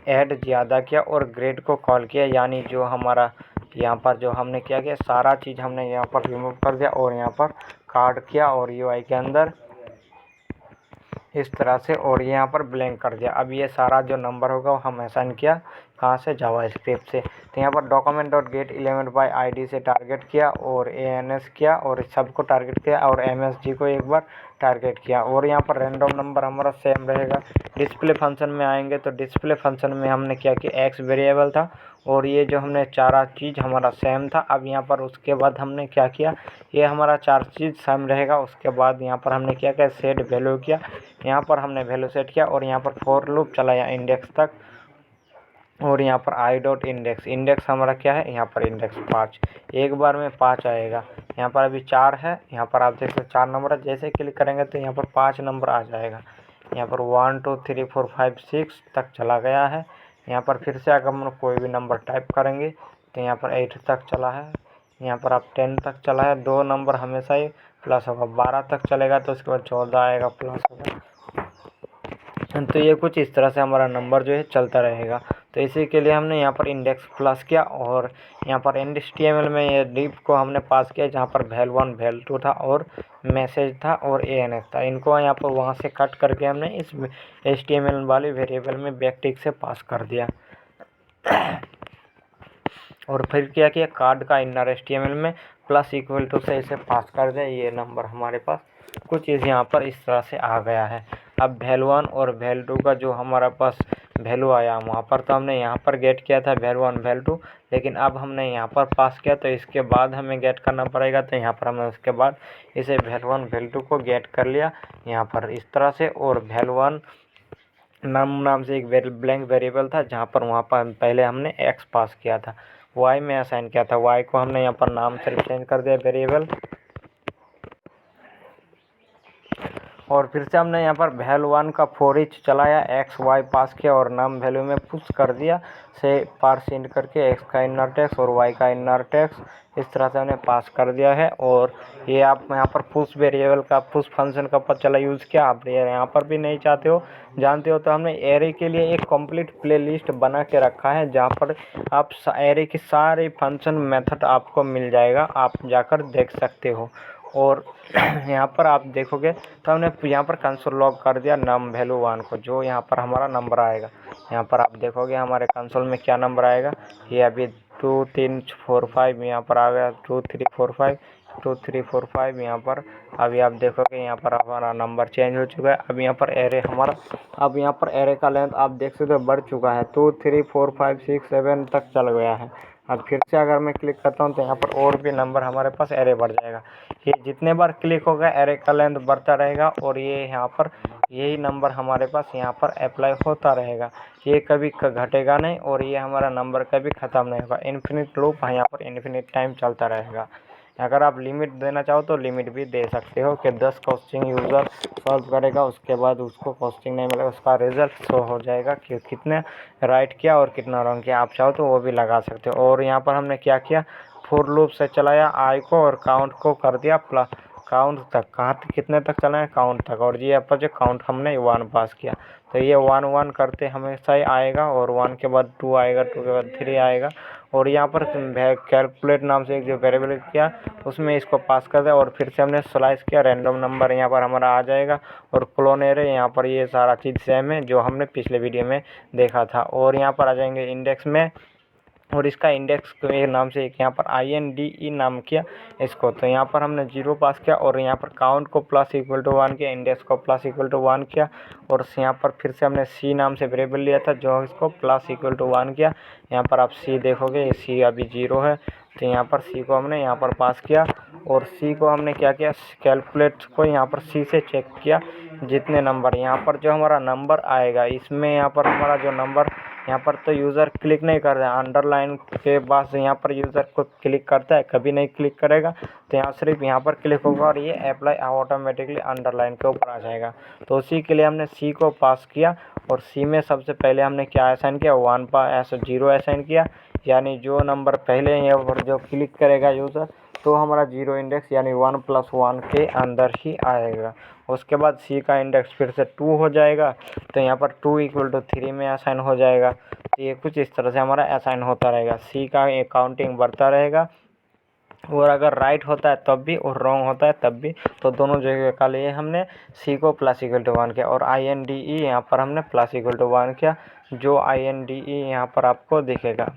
ऐड ज़्यादा किया और ग्रेड को कॉल किया। यानी जो हमारा यहाँ पर जो हमने क्या किया सारा चीज़ हमने यहाँ पर रिमूव कर दिया और यहाँ पर कार्ड किया और UI के अंदर इस तरह से, और यहाँ पर ब्लैंक कर दिया। अब ये सारा जो नंबर होगा वो हम असाइन किया कहाँ से, जावास्क्रिप्ट से। तो यहाँ पर document dot gate element by ID से टारगेट किया और ANS किया और सबको टारगेट किया और MSG को एक बार टारगेट किया। और यहाँ पर रैंडम नंबर हमारा सेम रहेगा। डिस्प्ले फंक्शन में आएंगे तो डिस्प्ले फंक्शन में हमने क्या किया, एक्स वेरिएबल था और ये जो हमने चारा चीज़ हमारा सेम था। अब यहाँ पर उसके बाद हमने क्या किया, ये हमारा 4 चीज़ सेम रहेगा। उसके बाद यहाँ पर हमने क्या किया, सेट वैल्यू किया। यहाँ पर हमने वैल्यू सेट किया और यहाँ पर फॉर लूप चलाया इंडेक्स तक, और यहाँ पर आई डॉट इंडेक्स, इंडेक्स हमारा क्या है, यहाँ पर इंडेक्स 5, एक बार में 5 आएगा। यहाँ पर अभी 4 है, यहाँ पर आप देख सकते 4 नंबर है, जैसे क्लिक करेंगे तो यहाँ पर 5 नंबर आ जाएगा। यहाँ पर 1 2 3 4 5 6 तक चला गया है। यहाँ पर फिर से अगर हम कोई भी नंबर टाइप करेंगे तो यहाँ पर 8 तक चला है। यहाँ पर आप 10 तक चला है, 2 नंबर हमेशा ही प्लस होगा। 12 तक चलेगा तो उसके बाद 14 आएगा, प्लस होगा। तो ये कुछ इस तरह से हमारा नंबर जो है चलता रहेगा। तो इसी के लिए हमने यहाँ पर इंडेक्स प्लस किया और यहाँ पर HTML में ये डिव को हमने पास किया, जहाँ पर val1 val2 था और मैसेज था और ANS था। इनको यहाँ पर वहाँ से कट करके हमने इस HTML वाले वेरिएबल में बैकटिक से पास कर दिया। और फिर क्या किया, कार्ड का इनर HTML में प्लस इक्वल टू से इसे पास कर दिया। ये नंबर हमारे पास कुछ चीज़ यहाँ पर इस तरह से आ गया है। अब val1 और val2 का जो हमारा पास वैल्यू आया, वहाँ पर तो हमने यहाँ पर गेट किया था val1 val2, लेकिन अब हमने यहाँ पर पास किया तो इसके बाद हमें गेट करना पड़ेगा। तो यहाँ पर हमने उसके बाद इसे val1 val2 को गेट कर लिया यहाँ पर इस तरह से। और val1 नाम से एक ब्लैंक वेरिएबल था, जहाँ पर वहाँ पर पहले हमने x पास किया था, y में असाइन किया था। y को हमने यहाँ पर नाम से चेंज कर दिया वेरिएबल। और फिर से हमने यहाँ पर val1 का फॉर ईच चलाया, x y पास किया और नाम वैल्यू में पुश कर दिया से पार्स इंड करके x का इनर टेक्स्ट और y का इनर टेक्स्ट इस तरह से हमने पास कर दिया है। और ये आप यहाँ पर पुश वेरिएबल का, पुश फंक्शन का पता चला यूज़ किया। आप यहाँ पर भी नहीं जानते हो तो हमने एरे के लिए एक कंप्लीट प्लेलिस्ट बना के रखा है, जहाँ पर आप एरे के सारे फंक्शन मेथड आपको मिल जाएगा, आप जाकर देख सकते हो। और यहाँ पर आप देखोगे तो हमने यहाँ पर कंसोल लॉग कर दिया num val1 को, जो यहाँ पर हमारा नंबर आएगा। यहाँ पर आप देखोगे हमारे कंसोल में क्या नंबर आएगा, ये अभी 2 3 4 5 यहाँ पर आ गया, 2 3 4 5 2 3 4 5 यहाँ पर। अभी आप देखोगे यहाँ पर हमारा नंबर चेंज हो चुका है। अब यहाँ पर एरे हमारा, अब यहाँ पर एरे का लेंथ आप देख सकते हो बढ़ चुका है, 2 3 4 5 6 7 तक चल गया है। अब फिर से अगर मैं क्लिक करता हूँ तो यहाँ पर और भी नंबर हमारे पास एरे बढ़ जाएगा। ये जितने बार क्लिक होगा एरे का लेंथ बढ़ता रहेगा और ये यहाँ पर यही नंबर हमारे पास यहाँ पर अप्लाई होता रहेगा, ये कभी घटेगा नहीं और ये हमारा नंबर कभी ख़त्म नहीं होगा। इन्फिनिट लूप यहाँ पर इन्फिनिट टाइम चलता रहेगा। अगर आप लिमिट देना चाहो तो लिमिट भी दे सकते हो कि 10 क्वेश्चन यूज़र सॉल्व करेगा, उसके बाद उसको क्वेश्चन नहीं मिलेगा, उसका रिजल्ट शो हो जाएगा कि कितने राइट किया और कितना रॉन्ग किया। आप चाहो तो वो भी लगा सकते हो। और यहाँ पर हमने क्या किया, फोर लूप से चलाया आई को और काउंट को कर दिया प्लस काउंट तक, कहाँ तक कितने तक चलाएं, काउंट तक। और ये पर जो काउंट हमने 1 पास किया तो ये 1 1 करते हमेशा ही आएगा और 1 के बाद 2 आएगा, 2 के बाद 3 आएगा। और यहाँ पर कैलकुलेट नाम से एक जो वेरिएबल किया उसमें इसको पास कर दिया और फिर से हमने स्लाइस किया, रैंडम नंबर यहाँ पर हमारा आ जाएगा। और क्लोन एरे यहाँ पर ये सारा चीज़ सेम है जो हमने पिछले वीडियो में देखा था। और यहाँ पर आ जाएंगे इंडेक्स में और इसका इंडेक्स के नाम से एक यहाँ पर INDE नाम किया इसको, तो यहाँ पर हमने 0 पास किया और यहाँ पर काउंट को प्लस इक्वल टू 1 किया, इंडेक्स को प्लस इक्वल टू 1 किया। और यहाँ पर फिर से हमने C नाम से वेरिएबल लिया था जो इसको प्लस इक्वल टू 1 किया। यहाँ पर आप C देखोगे, ये C अभी 0 है तो यहाँ पर C को हमने यहाँ पर पास किया। और C को हमने क्या किया, कैलकुलेट को यहाँ पर C से चेक किया जितने नंबर यहाँ पर जो हमारा नंबर आएगा इसमें यहाँ पर हमारा जो नंबर यहाँ पर तो यूज़र क्लिक नहीं कर रहा है, अंडरलाइन के बाद यहाँ पर यूज़र को क्लिक करता है, कभी नहीं क्लिक करेगा। तो यहाँ सिर्फ यहाँ पर क्लिक होगा और ये अप्लाई ऑटोमेटिकली अंडरलाइन के ऊपर आ जाएगा। तो उसी के लिए हमने C को पास किया और C में सबसे पहले हमने क्या असाइन किया, 1 पर 0 असाइन किया, यानी जो नंबर पहले यहाँ पर जो क्लिक करेगा यूज़र तो हमारा 0 इंडेक्स यानी 1 + 1 के अंदर ही आएगा। उसके बाद C का इंडेक्स फिर से 2 हो जाएगा तो यहाँ पर 2 = 3 में असाइन हो जाएगा। तो ये कुछ इस तरह से हमारा असाइन होता रहेगा, C का काउंटिंग बढ़ता रहेगा। और अगर राइट होता है तब भी और रॉन्ग होता है तब भी, तो दोनों जगह का लिए हमने C को प्लस इक्वल टू 1 किया और INDE यहाँ पर हमने प्लस इक्वल टू 1 किया, जो INDE यहाँ पर आपको दिखेगा।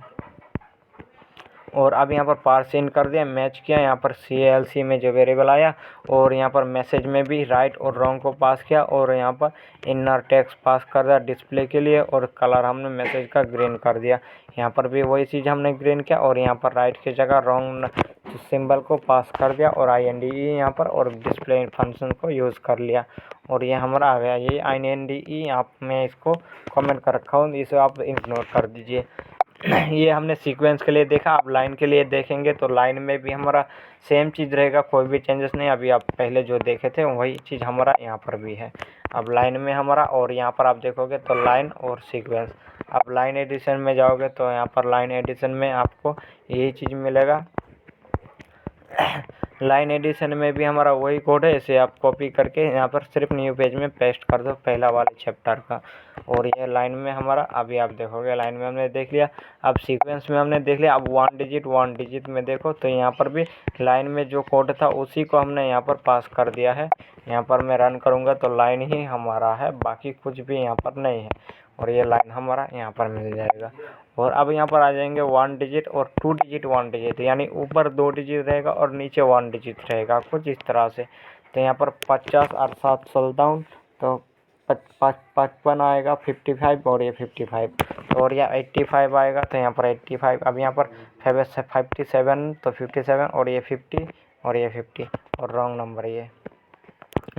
और अब यहाँ पर पार्स इन कर दिया, मैच किया, यहाँ पर CLC में जो वेरिएबल आया और यहाँ पर मैसेज में भी राइट और रॉन्ग को पास किया और यहाँ पर इनर टेक्स्ट पास कर दिया डिस्प्ले के लिए और कलर हमने मैसेज का ग्रीन कर दिया। यहाँ पर भी वही चीज़ हमने ग्रीन किया और यहाँ पर राइट की जगह रॉन्ग सिंबल को पास कर दिया और INDE यहाँ पर और डिस्प्ले फंक्शन को यूज़ कर लिया। और ये हमारा आ गया। ये INDE आप मैं इसको कमेंट कर रखा हूँ, इसे आप इग्नोर कर दीजिए। ये हमने सीक्वेंस के लिए देखा। अब लाइन के लिए देखेंगे तो लाइन में भी हमारा सेम चीज़ रहेगा, कोई भी चेंजेस नहीं। अभी आप पहले जो देखे थे वही चीज़ हमारा यहाँ पर भी है। अब लाइन में हमारा, और यहाँ पर आप देखोगे तो लाइन और सीक्वेंस। अब लाइन एडिशन में जाओगे तो यहाँ पर लाइन एडिशन में आपको यही चीज़ मिलेगा। लाइन एडिशन में भी हमारा वही कोड है, इसे आप कॉपी करके यहाँ पर सिर्फ न्यू पेज में पेस्ट कर दो पहला वाले चैप्टर का। और ये लाइन में हमारा, अभी आप देखोगे लाइन में हमने देख लिया। अब सीक्वेंस में हमने देख लिया। अब वन डिजिट में देखो तो यहाँ पर भी लाइन में जो कोड था उसी को हमने यहाँ पर पास कर दिया है। यहाँ पर मैं रन करूँगा तो लाइन ही हमारा है, बाकी कुछ भी यहाँ पर नहीं है। और ये लाइन हमारा यहाँ पर मिल जाएगा। और अब यहाँ पर आ जाएंगे वन डिजिट और टू डिजिट वन डिजिट, यानी ऊपर 2 डिजिट रहेगा और नीचे 1 डिजिट रहेगा, कुछ इस तरह से। तो यहाँ पर 50 और 7 चलता हूँ तो 55 आएगा, 55 और ये 55, और यह 85 आएगा तो यहाँ पर 85। अब यहाँ पर 57 तो 57 और ये 50 और ये 50 और रॉन्ग नंबर ये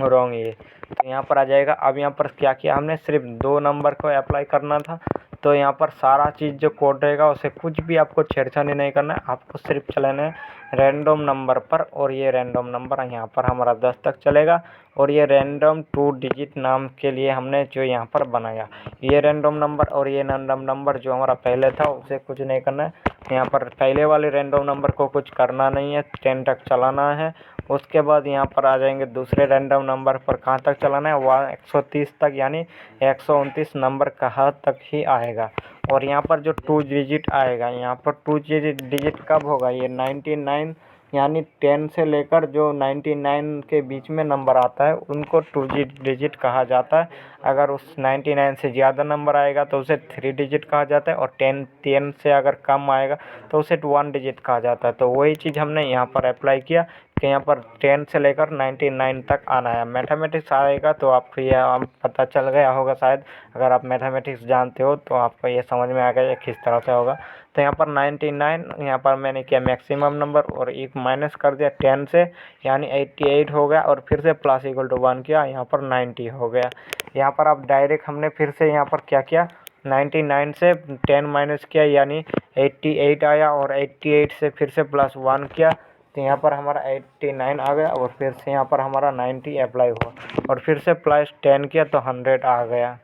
रॉन्ग ये, तो यहाँ पर आ जाएगा। अब यहाँ पर क्या किया हमने, सिर्फ 2 नंबर को अप्लाई करना था। तो यहाँ पर सारा चीज़ जो कोड रहेगा उसे कुछ भी आपको छेड़छाड़ी नहीं करना है, आपको सिर्फ चलाना है रैंडम नंबर पर। और ये रैंडम नंबर यहाँ पर हमारा 10 तक चलेगा। और ये रैंडम 2 डिजिट नाम के लिए हमने जो यहाँ पर बनाया, ये रैंडम नंबर और ये रैंडम नंबर जो हमारा पहले था उसे कुछ नहीं करना है। यहाँ पर पहले वाले रैंडम नंबर को कुछ करना नहीं है, 10 तक चलाना है। उसके बाद यहाँ पर आ जाएंगे दूसरे रैंडम नंबर पर, कहाँ तक चलाना है, वह 130 तक, यानी 129 नंबर कहाँ तक ही आएगा। और यहाँ पर जो 2 डिजिट आएगा, यहाँ पर 2 डिजिट कब होगा, ये 99, यानी 10 से लेकर जो 99 के बीच में नंबर आता है उनको 2 डिजिट कहा जाता है। अगर उस 99 से ज़्यादा नंबर आएगा तो उसे 3 डिजिट कहा जाता है, और 10 से अगर कम आएगा तो उसे 1 डिजिट कहा जाता है। तो वही चीज़ हमने यहाँ पर अप्लाई किया कि यहाँ पर 10 से लेकर 99 तक आना है। मैथमेटिक्स आएगा तो आपको यह पता चल गया होगा शायद, अगर आप मैथमेटिक्स जानते हो तो आपको ये समझ में आ गया किस तरह से होगा। तो यहाँ पर 99, यहाँ पर मैंने किया मैक्सिमम नंबर और एक माइनस कर दिया 10 से, यानी 88 हो गया, और फिर से प्लस इक्वल टू 1 किया, यहाँ पर 90 हो गया। यहाँ पर अब डायरेक्ट हमने फिर से यहाँ पर क्या किया, 99 से 10 माइनस किया यानी 88 आया, और 88 से फिर से प्लस 1 किया तो यहाँ पर हमारा 89 आ गया, और फिर से यहाँ पर हमारा 90 अप्लाई हुआ, और फिर से प्लस 10 किया तो 100 आ गया।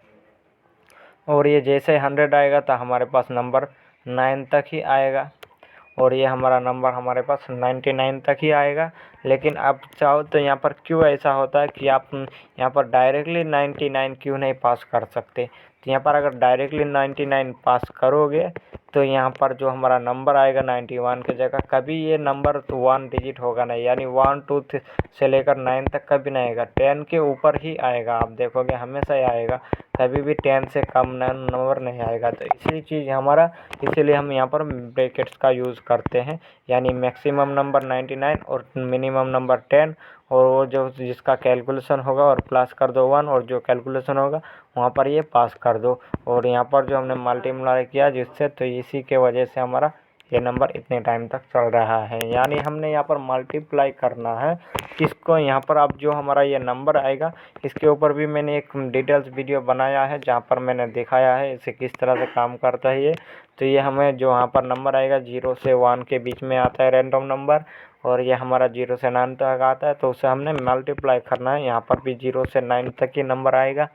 और ये जैसे 100 आएगा तो हमारे पास नंबर 9 तक ही आएगा, और ये हमारा नंबर हमारे पास 99 तक ही आएगा। लेकिन आप चाहो तो यहाँ पर क्यों ऐसा होता है कि आप यहाँ पर डायरेक्टली 99 क्यों नहीं पास कर सकते। तो यहाँ पर अगर डायरेक्टली 99 पास करोगे तो यहाँ पर जो हमारा नंबर आएगा 91 की जगह, कभी ये नंबर 1 डिजिट होगा नहीं, यानी 1 2 से लेकर 9 तक कभी नहीं आएगा, 10 के ऊपर ही आएगा। आप देखोगे हमेशा ही आएगा, कभी भी 10 से कम नंबर नहीं आएगा। तो इसी चीज़ हमारा, इसीलिए हम यहाँ पर ब्रैकेट्स का यूज़ करते हैं, यानी मैक्सिमम नंबर 99 और मिनिमम नंबर 10, और वो जो जिसका कैलकुलेशन होगा और प्लस कर दो 1, और जो कैलकुलेशन होगा वहाँ पर ये पास कर दो। और यहाँ पर जो हमने मल्टीप्लाई किया जिससे, तो इसी के वजह से हमारा ये नंबर इतने टाइम तक चल रहा है। यानी हमने यहाँ पर मल्टीप्लाई करना है किसको, यहाँ पर अब जो हमारा ये नंबर आएगा इसके ऊपर भी मैंने एक डिटेल्स वीडियो बनाया है जहाँ पर मैंने दिखाया है इसे किस तरह से काम करता है ये। तो ये हमें जो यहाँ पर नंबर आएगा 0 से 1 के बीच में आता है रैंडम नंबर, और ये हमारा 0 से 9 तक आता है, तो उसे हमने मल्टीप्लाई करना है। यहाँ पर भी 0 से 9 तक ही नंबर आएगा,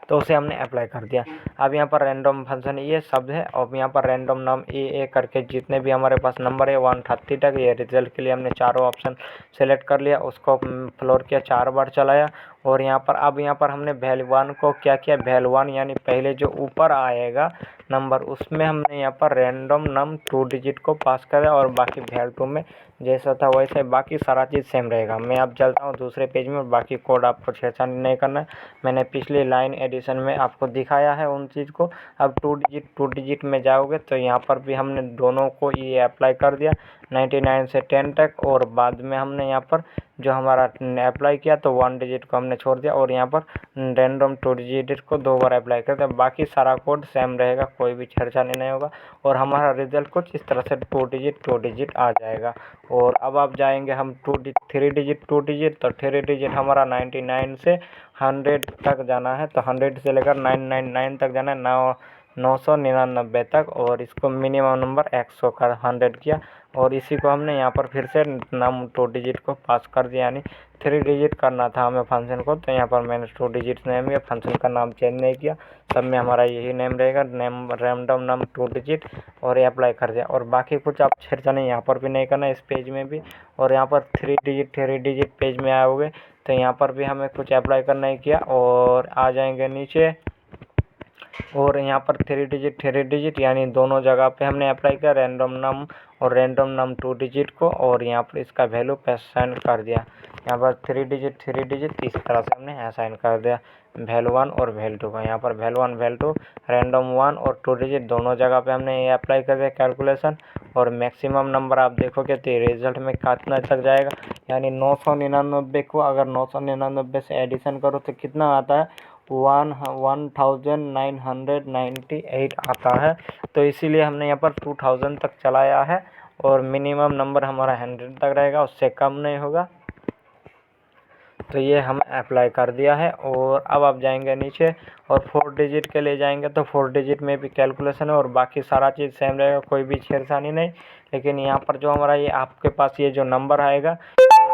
तो उसे हमने अप्लाई कर दिया। अब यहाँ पर रैंडम फंक्शन ये शब्द है, और यहाँ पर रैंडम नाम ए करके जितने भी हमारे पास नंबर है 130 तक, ये रिजल्ट के लिए हमने चारों ऑप्शन सेलेक्ट कर लिया, उसको फ्लोर किया, 4 बार चलाया। और यहाँ पर अब यहाँ पर हमने वैल्यू 1 को क्या किया, वैल्यू 1 यानी पहले जो ऊपर आएगा नंबर उसमें हमने यहाँ पर रैंडम नम 2 डिजिट को पास करा, और बाकी वैल्यू 2 में जैसा था वैसे बाकी सारा चीज़ सेम रहेगा। मैं अब चलता हूँ दूसरे पेज में, बाकी कोड आपको छेड़छाड़ नहीं करना है, मैंने पिछली लाइन एडिशन में आपको दिखाया है उन चीज़ को। अब 2 डिजिट में जाओगे तो यहाँ पर भी हमने दोनों को ये अप्लाई कर दिया। 99 से 10 तक, और बाद में हमने यहाँ पर जो हमारा अप्लाई किया तो 1 डिजिट को हमने छोड़ दिया, और यहाँ पर रैंडम 2 डिजिट को 2 बार अप्लाई करते हैं। बाकी सारा कोड सेम रहेगा, कोई भी छेड़छाड़ी नहीं होगा, और हमारा रिजल्ट कुछ इस तरह से 2 डिजिट आ जाएगा। और अब आप जाएंगे हम 3 डिजिट 2 डिजिट, तो 3 डिजिट हमारा 99 से 100 तक जाना है, तो 100 से लेकर 999 तक जाना है, 999 तक, और इसको मिनिमम नंबर 100 का 100 किया, और इसी को हमने यहाँ पर फिर से नाम 2 डिजिट को पास कर दिया, यानी 3 डिजिट करना था हमें फंक्शन को, तो यहाँ पर मैंने 2 डिजिट नेम या फंक्शन का नाम चेंज नहीं किया, सब में हमारा यही नेम रहेगा, नेम रैंडम नाम 2 डिजिट, और ये अप्लाई कर दिया। और बाकी कुछ आप छेड़छाड़ी यहाँ पर भी नहीं करना, इस पेज में भी, और यहाँ पर 3 डिजिट पेज में आओगे तो यहाँ पर भी हमें कुछ अप्लाई करना ही किया, और आ जाएंगे नीचे, और यहाँ पर 3 डिजिट यानी दोनों जगह पे हमने अप्लाई किया, रैंडम नम और रैंडम नम 2 डिजिट को, और यहाँ पर इसका वैल्यू असाइन कर दिया। यहाँ पर 3 डिजिट इस तरह से हमने असाइन कर दिया, वैल्यू 1 और वैल्यू 2 का। यहाँ पर वैल्यू 1 वैल्यू 2 रैंडम 1 और 2 डिजिट दोनों जगह पे हमने ये अप्लाई कर दिया कैलकुलेशन, और मैक्सिमम नंबर आप देखोगे तो रिजल्ट में कितना तक जाएगा, यानी 999 को अगर 999 से एडिशन करो तो कितना आता है, 1998 आता है। तो इसीलिए हमने यहाँ पर 2000 तक चलाया है, और मिनिमम नंबर हमारा 100 तक रहेगा, उससे कम नहीं होगा। तो ये हम अप्लाई कर दिया है, और अब आप जाएंगे नीचे और 4 डिजिट के लिए जाएंगे, तो 4 डिजिट में भी कैलकुलेशन है, और बाकी सारा चीज़ सेम रहेगा, कोई भी छेड़छाड़ी नहीं। लेकिन यहाँ पर जो हमारा ये आपके पास ये जो नंबर आएगा,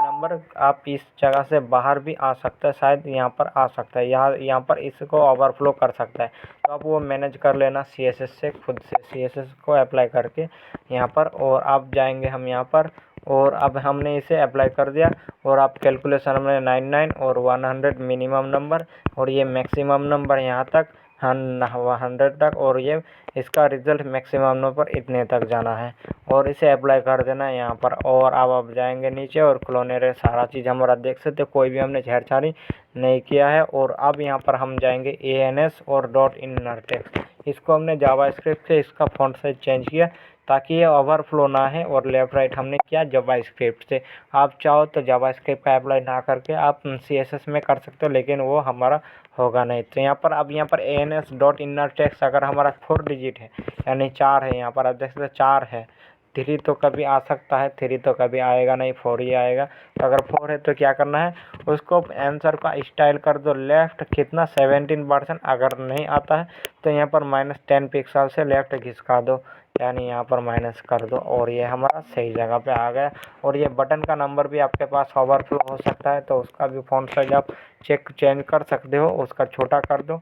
नंबर आप इस जगह से बाहर भी आ सकता है, शायद यहाँ पर आ सकता है, यहाँ पर इसको ओवरफ्लो कर सकता है, तो आप वो मैनेज कर लेना CSS से, खुद से CSS को अप्लाई करके यहाँ पर। और आप जाएंगे हम यहाँ पर, और अब हमने इसे अप्लाई कर दिया, और आप कैलकुलेशन हमने 99 और 100 मिनिमम नंबर, और ये मैक्सिमम नंबर यहाँ तक 100 तक, और ये इसका रिजल्ट मैक्सिमम नंबर इतने तक जाना है, और इसे अप्लाई कर देना है यहाँ पर। और अब आप जाएंगे नीचे और क्लोनेरे सारा चीज़ हमारा देख सकते हो, कोई भी हमने छेड़छाड़ी नहीं किया है। और अब यहाँ पर हम जाएंगे ANS और डॉट इनर टेक्स्ट, इसको हमने जावास्क्रिप्ट से इसका फॉन्ट साइज चेंज किया ताकि ये ओवरफ्लो ना है, और लेफ़्ट राइट हमने किया जावास्क्रिप्ट से। आप चाहो तो जावास्क्रिप्ट का अप्लाई ना करके आप CSS में कर सकते हो, लेकिन वो हमारा होगा नहीं। तो यहाँ पर अब यहाँ पर ANS डॉट इनर टेक्स्ट अगर हमारा 4 डिजिट है, यानी 4 है, यहाँ पर आप देख सकते हो 4 है, 3 तो कभी आ सकता है, 3 तो कभी आएगा नहीं, 4 ही आएगा। तो अगर 4 है तो क्या करना है, उसको आंसर का स्टाइल कर दो लेफ़्ट कितना 17%, अगर नहीं आता है तो यहाँ पर -10 पिक्सल से लेफ़्ट खिसका दो, यानी यहाँ पर माइनस कर दो, और ये हमारा सही जगह पे आ गया। और ये बटन का नंबर भी आपके पास ओवरफ्लो हो सकता है, तो उसका भी फॉन्ट साइज आप चेंज कर सकते हो, उसका छोटा कर दो।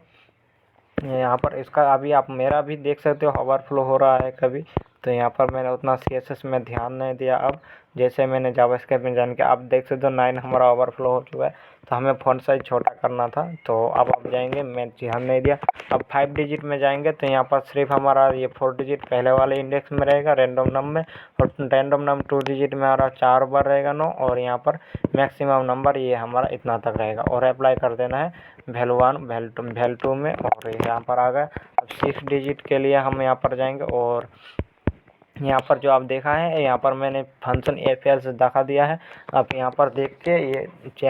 यहाँ पर इसका अभी आप मेरा भी देख सकते हो ओवरफ्लो हो रहा है कभी, तो यहाँ पर मैंने उतना CSS में ध्यान नहीं दिया। अब जैसे मैंने जावास्क्रिप्ट में जान के आप देख सकते हो 9 हमारा ओवरफ्लो हो चुका है, तो हमें फॉन्ट साइज छोटा करना था, तो अब आप जाएंगे, मैं ध्यान नहीं दिया। अब 5 डिजिट में जाएंगे तो यहाँ पर सिर्फ हमारा ये 4 डिजिट पहले वाले इंडेक्स में रहेगा रैंडम नंबर में, और रैंडम नंबर 2 डिजिट में हमारा 4 बार रहेगा 9, और यहाँ पर मैक्सिमम नंबर ये हमारा इतना तक रहेगा, और अप्लाई कर देना है वैल्यू 1 वैल्यू 2 में, और यहाँ पर आ गया। अब 6 डिजिट के लिए हम यहाँ पर जाएंगे, और यहाँ पर जो आप देखा है, यहाँ पर मैंने फंक्शन APL से दिखा दिया है, आप यहाँ पर देख के ये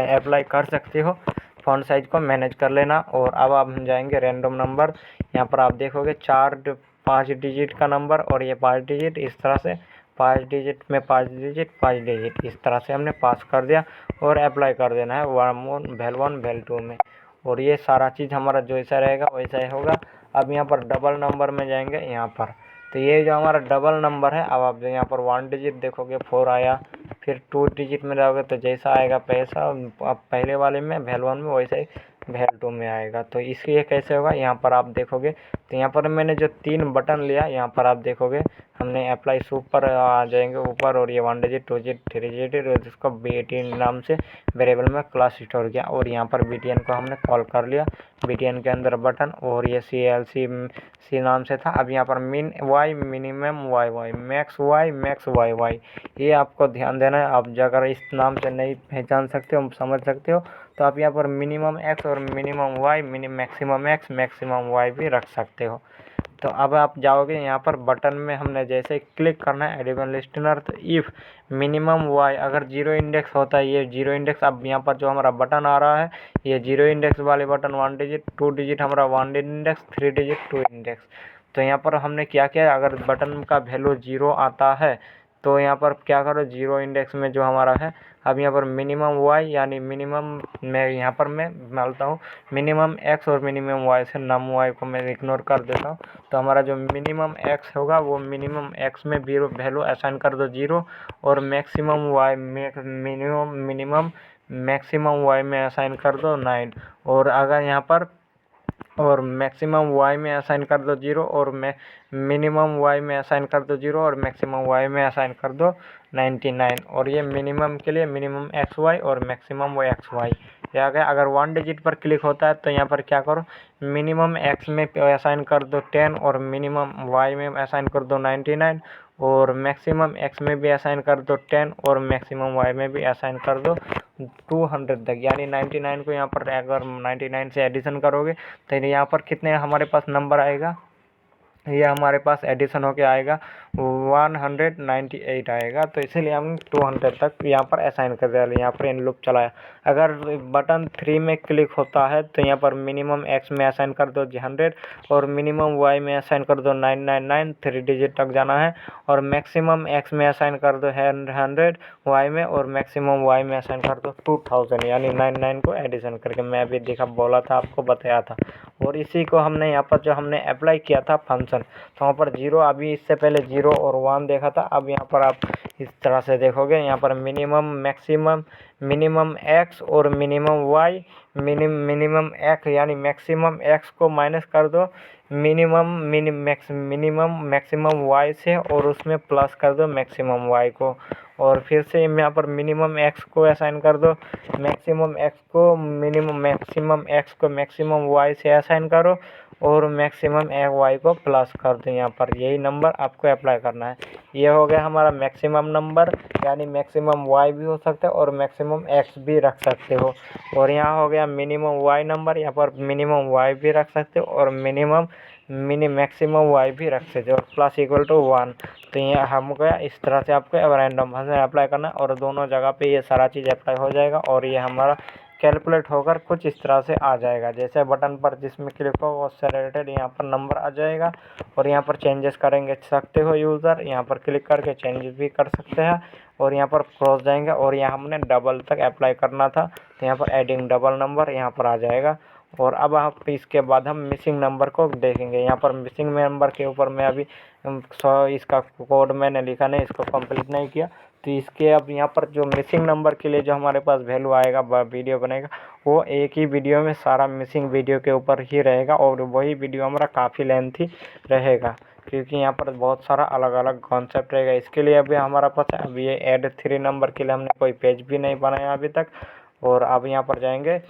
अप्लाई कर सकते हो, फॉन्ट साइज को मैनेज कर लेना। और अब आप जाएंगे रैंडम नंबर, यहाँ पर आप देखोगे 5 डिजिट का नंबर, और ये 5 डिजिट इस तरह से 5 डिजिट में 5 डिजिट इस तरह से हमने पास कर दिया, और अप्लाई कर देना है वैल्यू 1 वैल्यू 2 में, और ये सारा चीज़ हमारा जैसा रहेगा वैसा ही होगा। अब यहाँ पर डबल नंबर में जाएंगे यहाँ पर, तो ये जो हमारा डबल नंबर है, अब आप यहाँ पर 1 डिजिट देखोगे 4 आया, फिर 2 डिजिट में जाओगे तो जैसा आएगा पैसा अब पहले वाले में वैल्यू 1 में, वैसे ही वैल्यू 2 में आएगा। तो इसलिए कैसे होगा, यहाँ पर आप देखोगे तो यहाँ पर मैंने जो 3 बटन लिया, यहाँ पर आप देखोगे हमने अप्लाई सुपर आ जाएंगे ऊपर, और ये 1 डिजिट 2 डिजिट 3 डिजिट, और जिसको BTN नाम से वेरिएबल में क्लास स्टोर किया, और यहाँ पर BTN को हमने कॉल कर लिया, BTN के अंदर बटन, और ये CLC नाम से था। अब यहाँ पर min Y minimum Y max Y, ये आपको ध्यान देना है। आप अगर इस नाम से नहीं पहचान सकते हो, समझ सकते हो, तो आप यहाँ पर मिनिमम X और minimum Y, maximum X maximum Y भी रख सकते हो। तो अब आप जाओगे यहाँ पर बटन में, हमने जैसे क्लिक करना है एडिबल लिस्टनर, तो इफ़ मिनिमम वाई, अगर जीरो इंडेक्स होता है, ये जीरो इंडेक्स, अब यहाँ पर जो हमारा बटन आ रहा है ये जीरो इंडेक्स वाले बटन 1 डिजिट 2 डिजिट हमारा 1 इंडेक्स 3 डिजिट 2 इंडेक्स। तो यहाँ पर हमने क्या किया, अगर बटन का वैल्यू जीरो आता है तो यहाँ पर क्या करो, जीरो इंडेक्स में जो हमारा है, अब यहाँ पर मिनिमम वाई यानी मिनिमम, मैं यहाँ पर मैं डालता हूँ मिनिमम एक्स और मिनिमम वाई से नम वाई को मैं इग्नोर कर देता हूँ। तो हमारा जो मिनिमम एक्स होगा वो मिनिमम एक्स में वैल्यू असाइन कर दो जीरो, और maximum Y minimum maximum Y में असाइन कर दो 9, और अगर यहाँ पर और मैक्सिमम वाई में असाइन कर दो जीरो, और मिनिमम वाई में असाइन कर दो जीरो, और मैक्सिमम वाई में असाइन कर दो 99। और ये मिनिमम के लिए मिनिमम एक्स वाई और मैक्सिमम वो एक्स वाई। ये आ गया। अगर 1 डिजिट पर क्लिक होता है तो यहाँ पर क्या करो, मिनिमम एक्स में असाइन कर दो 10, और मिनिमम वाई में असाइन कर दो 99, और मैक्सिमम एक्स में भी असाइन कर दो 10, और मैक्सिमम वाई में भी असाइन कर दो 200 तक, यानी 99 को यहाँ पर अगर 99 से एडिशन करोगे तो यहाँ पर कितने हमारे पास नंबर आएगा, ये हमारे पास एडिशन होके आएगा 198 आएगा। तो इसीलिए हम 200 तक यहाँ पर असाइन कर दिया, यहाँ पर इन लूप चलाया। अगर बटन 3 में क्लिक होता है तो यहाँ पर मिनिमम एक्स में असाइन कर दो 100, और मिनिमम वाई में असाइन कर दो 999 3 डिजिट तक जाना है, और मैक्सिमम एक्स में असाइन कर दो 100 वाई में, और मैक्सिमम वाई में असाइन कर दो 2000, यानी 99 को एडिशन करके मैं अभी देखा बोला था, आपको बताया था। और इसी को हमने यहाँ पर जो हमने अप्लाई किया था फंक्शन, तो वहाँ पर जीरो, अभी इससे पहले जीरो और 1 देखा था, अब यहाँ पर आप इस तरह से देखोगे, यहाँ पर मिनिमम मैक्सिमम मिनिमम एक्स और मिनिमम वाई, मिनिमम एक्स यानी मैक्सिमम एक्स को माइनस कर दो मिनिमम मैक्सिमम वाई से, और उसमें प्लस कर दो मैक्सिमम वाई को, और फिर से यहाँ पर मिनिमम एक्स को असाइन कर दो मैक्सिमम एक्स को मैक्सिमम वाई से असाइन करो, और मैक्सिमम वाई को प्लस कर दो। यहाँ पर यही नंबर आपको अप्लाई करना है। ये हो गया हमारा मैक्सिमम नंबर, यानी मैक्सिमम वाई भी हो सकता है और मैक्सिमम एक्स भी रख सकते हो। और यहाँ हो गया मिनिमम वाई नंबर, यहाँ पर मिनिमम वाई भी रख सकते हो और मैक्सिमम वाई भी रख सकते हो, और प्लस इक्वल टू 1। तो ये हम गया, इस तरह से आपको रैंडम फंक्शन अप्लाई करना है, और दोनों जगह पे ये सारा चीज़ अप्लाई हो जाएगा, और ये हमारा कैलकुलेट होकर कुछ इस तरह से आ जाएगा। जैसे बटन पर जिसमें क्लिक होगा उससे रिलेटेड यहाँ पर नंबर आ जाएगा, और यहाँ पर चेंजेस करेंगे सकते हो यूज़र, यहाँ पर क्लिक करके चेंजेस भी कर सकते हैं, और यहाँ पर क्रॉस जाएंगे, और यहाँ हमने डबल तक अप्लाई करना था, तो यहाँ पर एडिंग डबल नंबर यहाँ पर आ जाएगा। और अब आप इसके बाद हम मिसिंग नंबर को देखेंगे। यहाँ पर मिसिंग नंबर के ऊपर मैं अभी इसका कोड मैंने लिखा नहीं, इसको कंप्लीट नहीं किया, तो इसके अब यहाँ पर जो मिसिंग नंबर के लिए जो हमारे पास वैल्यू आएगा, वीडियो बनेगा, वो एक ही वीडियो में सारा मिसिंग वीडियो के ऊपर ही रहेगा, और वही वीडियो हमारा काफ़ी लेंथी रहेगा, क्योंकि यहाँ पर बहुत सारा अलग अलग कॉन्सेप्ट रहेगा। इसके लिए अभी हमारा पास अभी ये ऐड 3 नंबर के लिए हमने कोई पेज भी नहीं बनाया अभी तक, और अब यहाँ पर जाएंगे,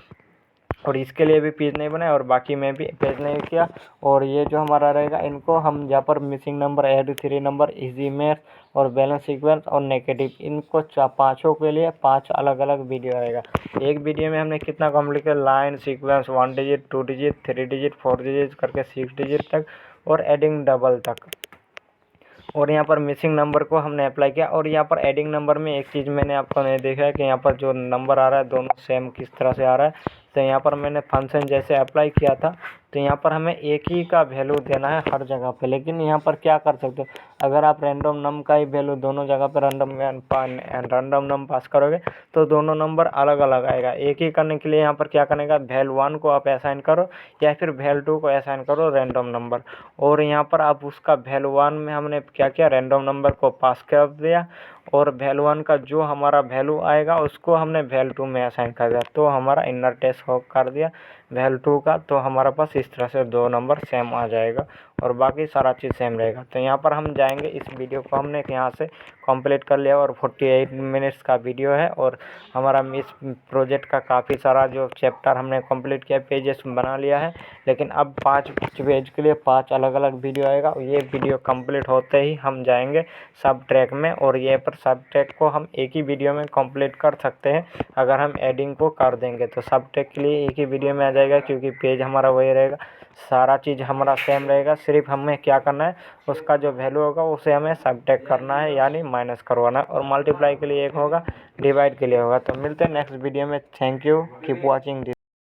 और इसके लिए भी पेज नहीं बनाया, और बाकी में भी पेज नहीं किया। और ये जो हमारा रहेगा, इनको हम यहाँ पर missing number, add 3 number, easy math और बैलेंस सीक्वेंस और नेगेटिव, इनको पाँचों के लिए 5 अलग अलग वीडियो आएगा। एक वीडियो में हमने कितना कम्प्लीट किया, line sequence 1 digit 2 digit 3 digit 4 digit करके 6 डिजिट तक, और एडिंग डबल तक। और यहाँ पर मिसिंग नंबर को हमने अप्लाई किया। और यहाँ पर एडिंग नंबर में एक चीज़ मैंने आपको नहीं देखा है कि यहाँ पर जो नंबर आ रहा है दोनों सेम किस तरह से आ रहा है। तो यहाँ पर मैंने फंक्शन जैसे अप्लाई किया था, तो यहाँ पर हमें एक ही का वैल्यू देना है हर जगह पे। लेकिन यहाँ पर क्या कर सकते हो, अगर आप रैंडम नम का ही वैल्यू दोनों जगह पर रैंडम नम पास करोगे तो दोनों नंबर अलग अलग आएगा। एक ही करने के लिए यहाँ पर क्या करने का, वैल्यू 1 को आप असाइन करो या फिर वैल्यू 2 को असाइन करो रैंडम नंबर। और यहाँ पर आप उसका वैल्यू 1 में हमने क्या किया, रैंडम नंबर को पास कर दिया, और वैल्यू 1 का जो हमारा वैल्यू आएगा उसको हमने वैल्यू 2 में असाइन कर दिया, तो हमारा इनर टेस्ट हो कर दिया वैल्यू 2 का। तो हमारे पास इस तरह से 2 नंबर सेम आ जाएगा, और बाकी सारा चीज़ सेम रहेगा। तो यहाँ पर हम जाएंगे, इस वीडियो को हमने यहाँ से कंप्लीट कर लिया, और 48 मिनट्स का वीडियो है, और हमारा इस प्रोजेक्ट का काफ़ी सारा जो चैप्टर हमने कंप्लीट किया, पेजेस बना लिया है। लेकिन अब 5 पेज के लिए 5 अलग अलग वीडियो आएगा। ये वीडियो कंप्लीट होते ही हम जाएंगे सब ट्रैक में, और ये पर सब ट्रैक को हम एक ही वीडियो में कंप्लीट कर सकते हैं अगर हम एडिंग को कर देंगे। तो सब ट्रैक के लिए एक ही वीडियो में आ जाएगा, क्योंकि पेज हमारा वही रहेगा। सारा चीज़ हमारा सेम रहेगा। सिर्फ हमें क्या करना है, उसका जो वैल्यू होगा उसे हमें सबट्रैक्ट करना है, यानी माइनस करवाना है। और मल्टीप्लाई के लिए एक होगा, डिवाइड के लिए होगा। तो मिलते हैं नेक्स्ट वीडियो में। Thank you, keep watching this.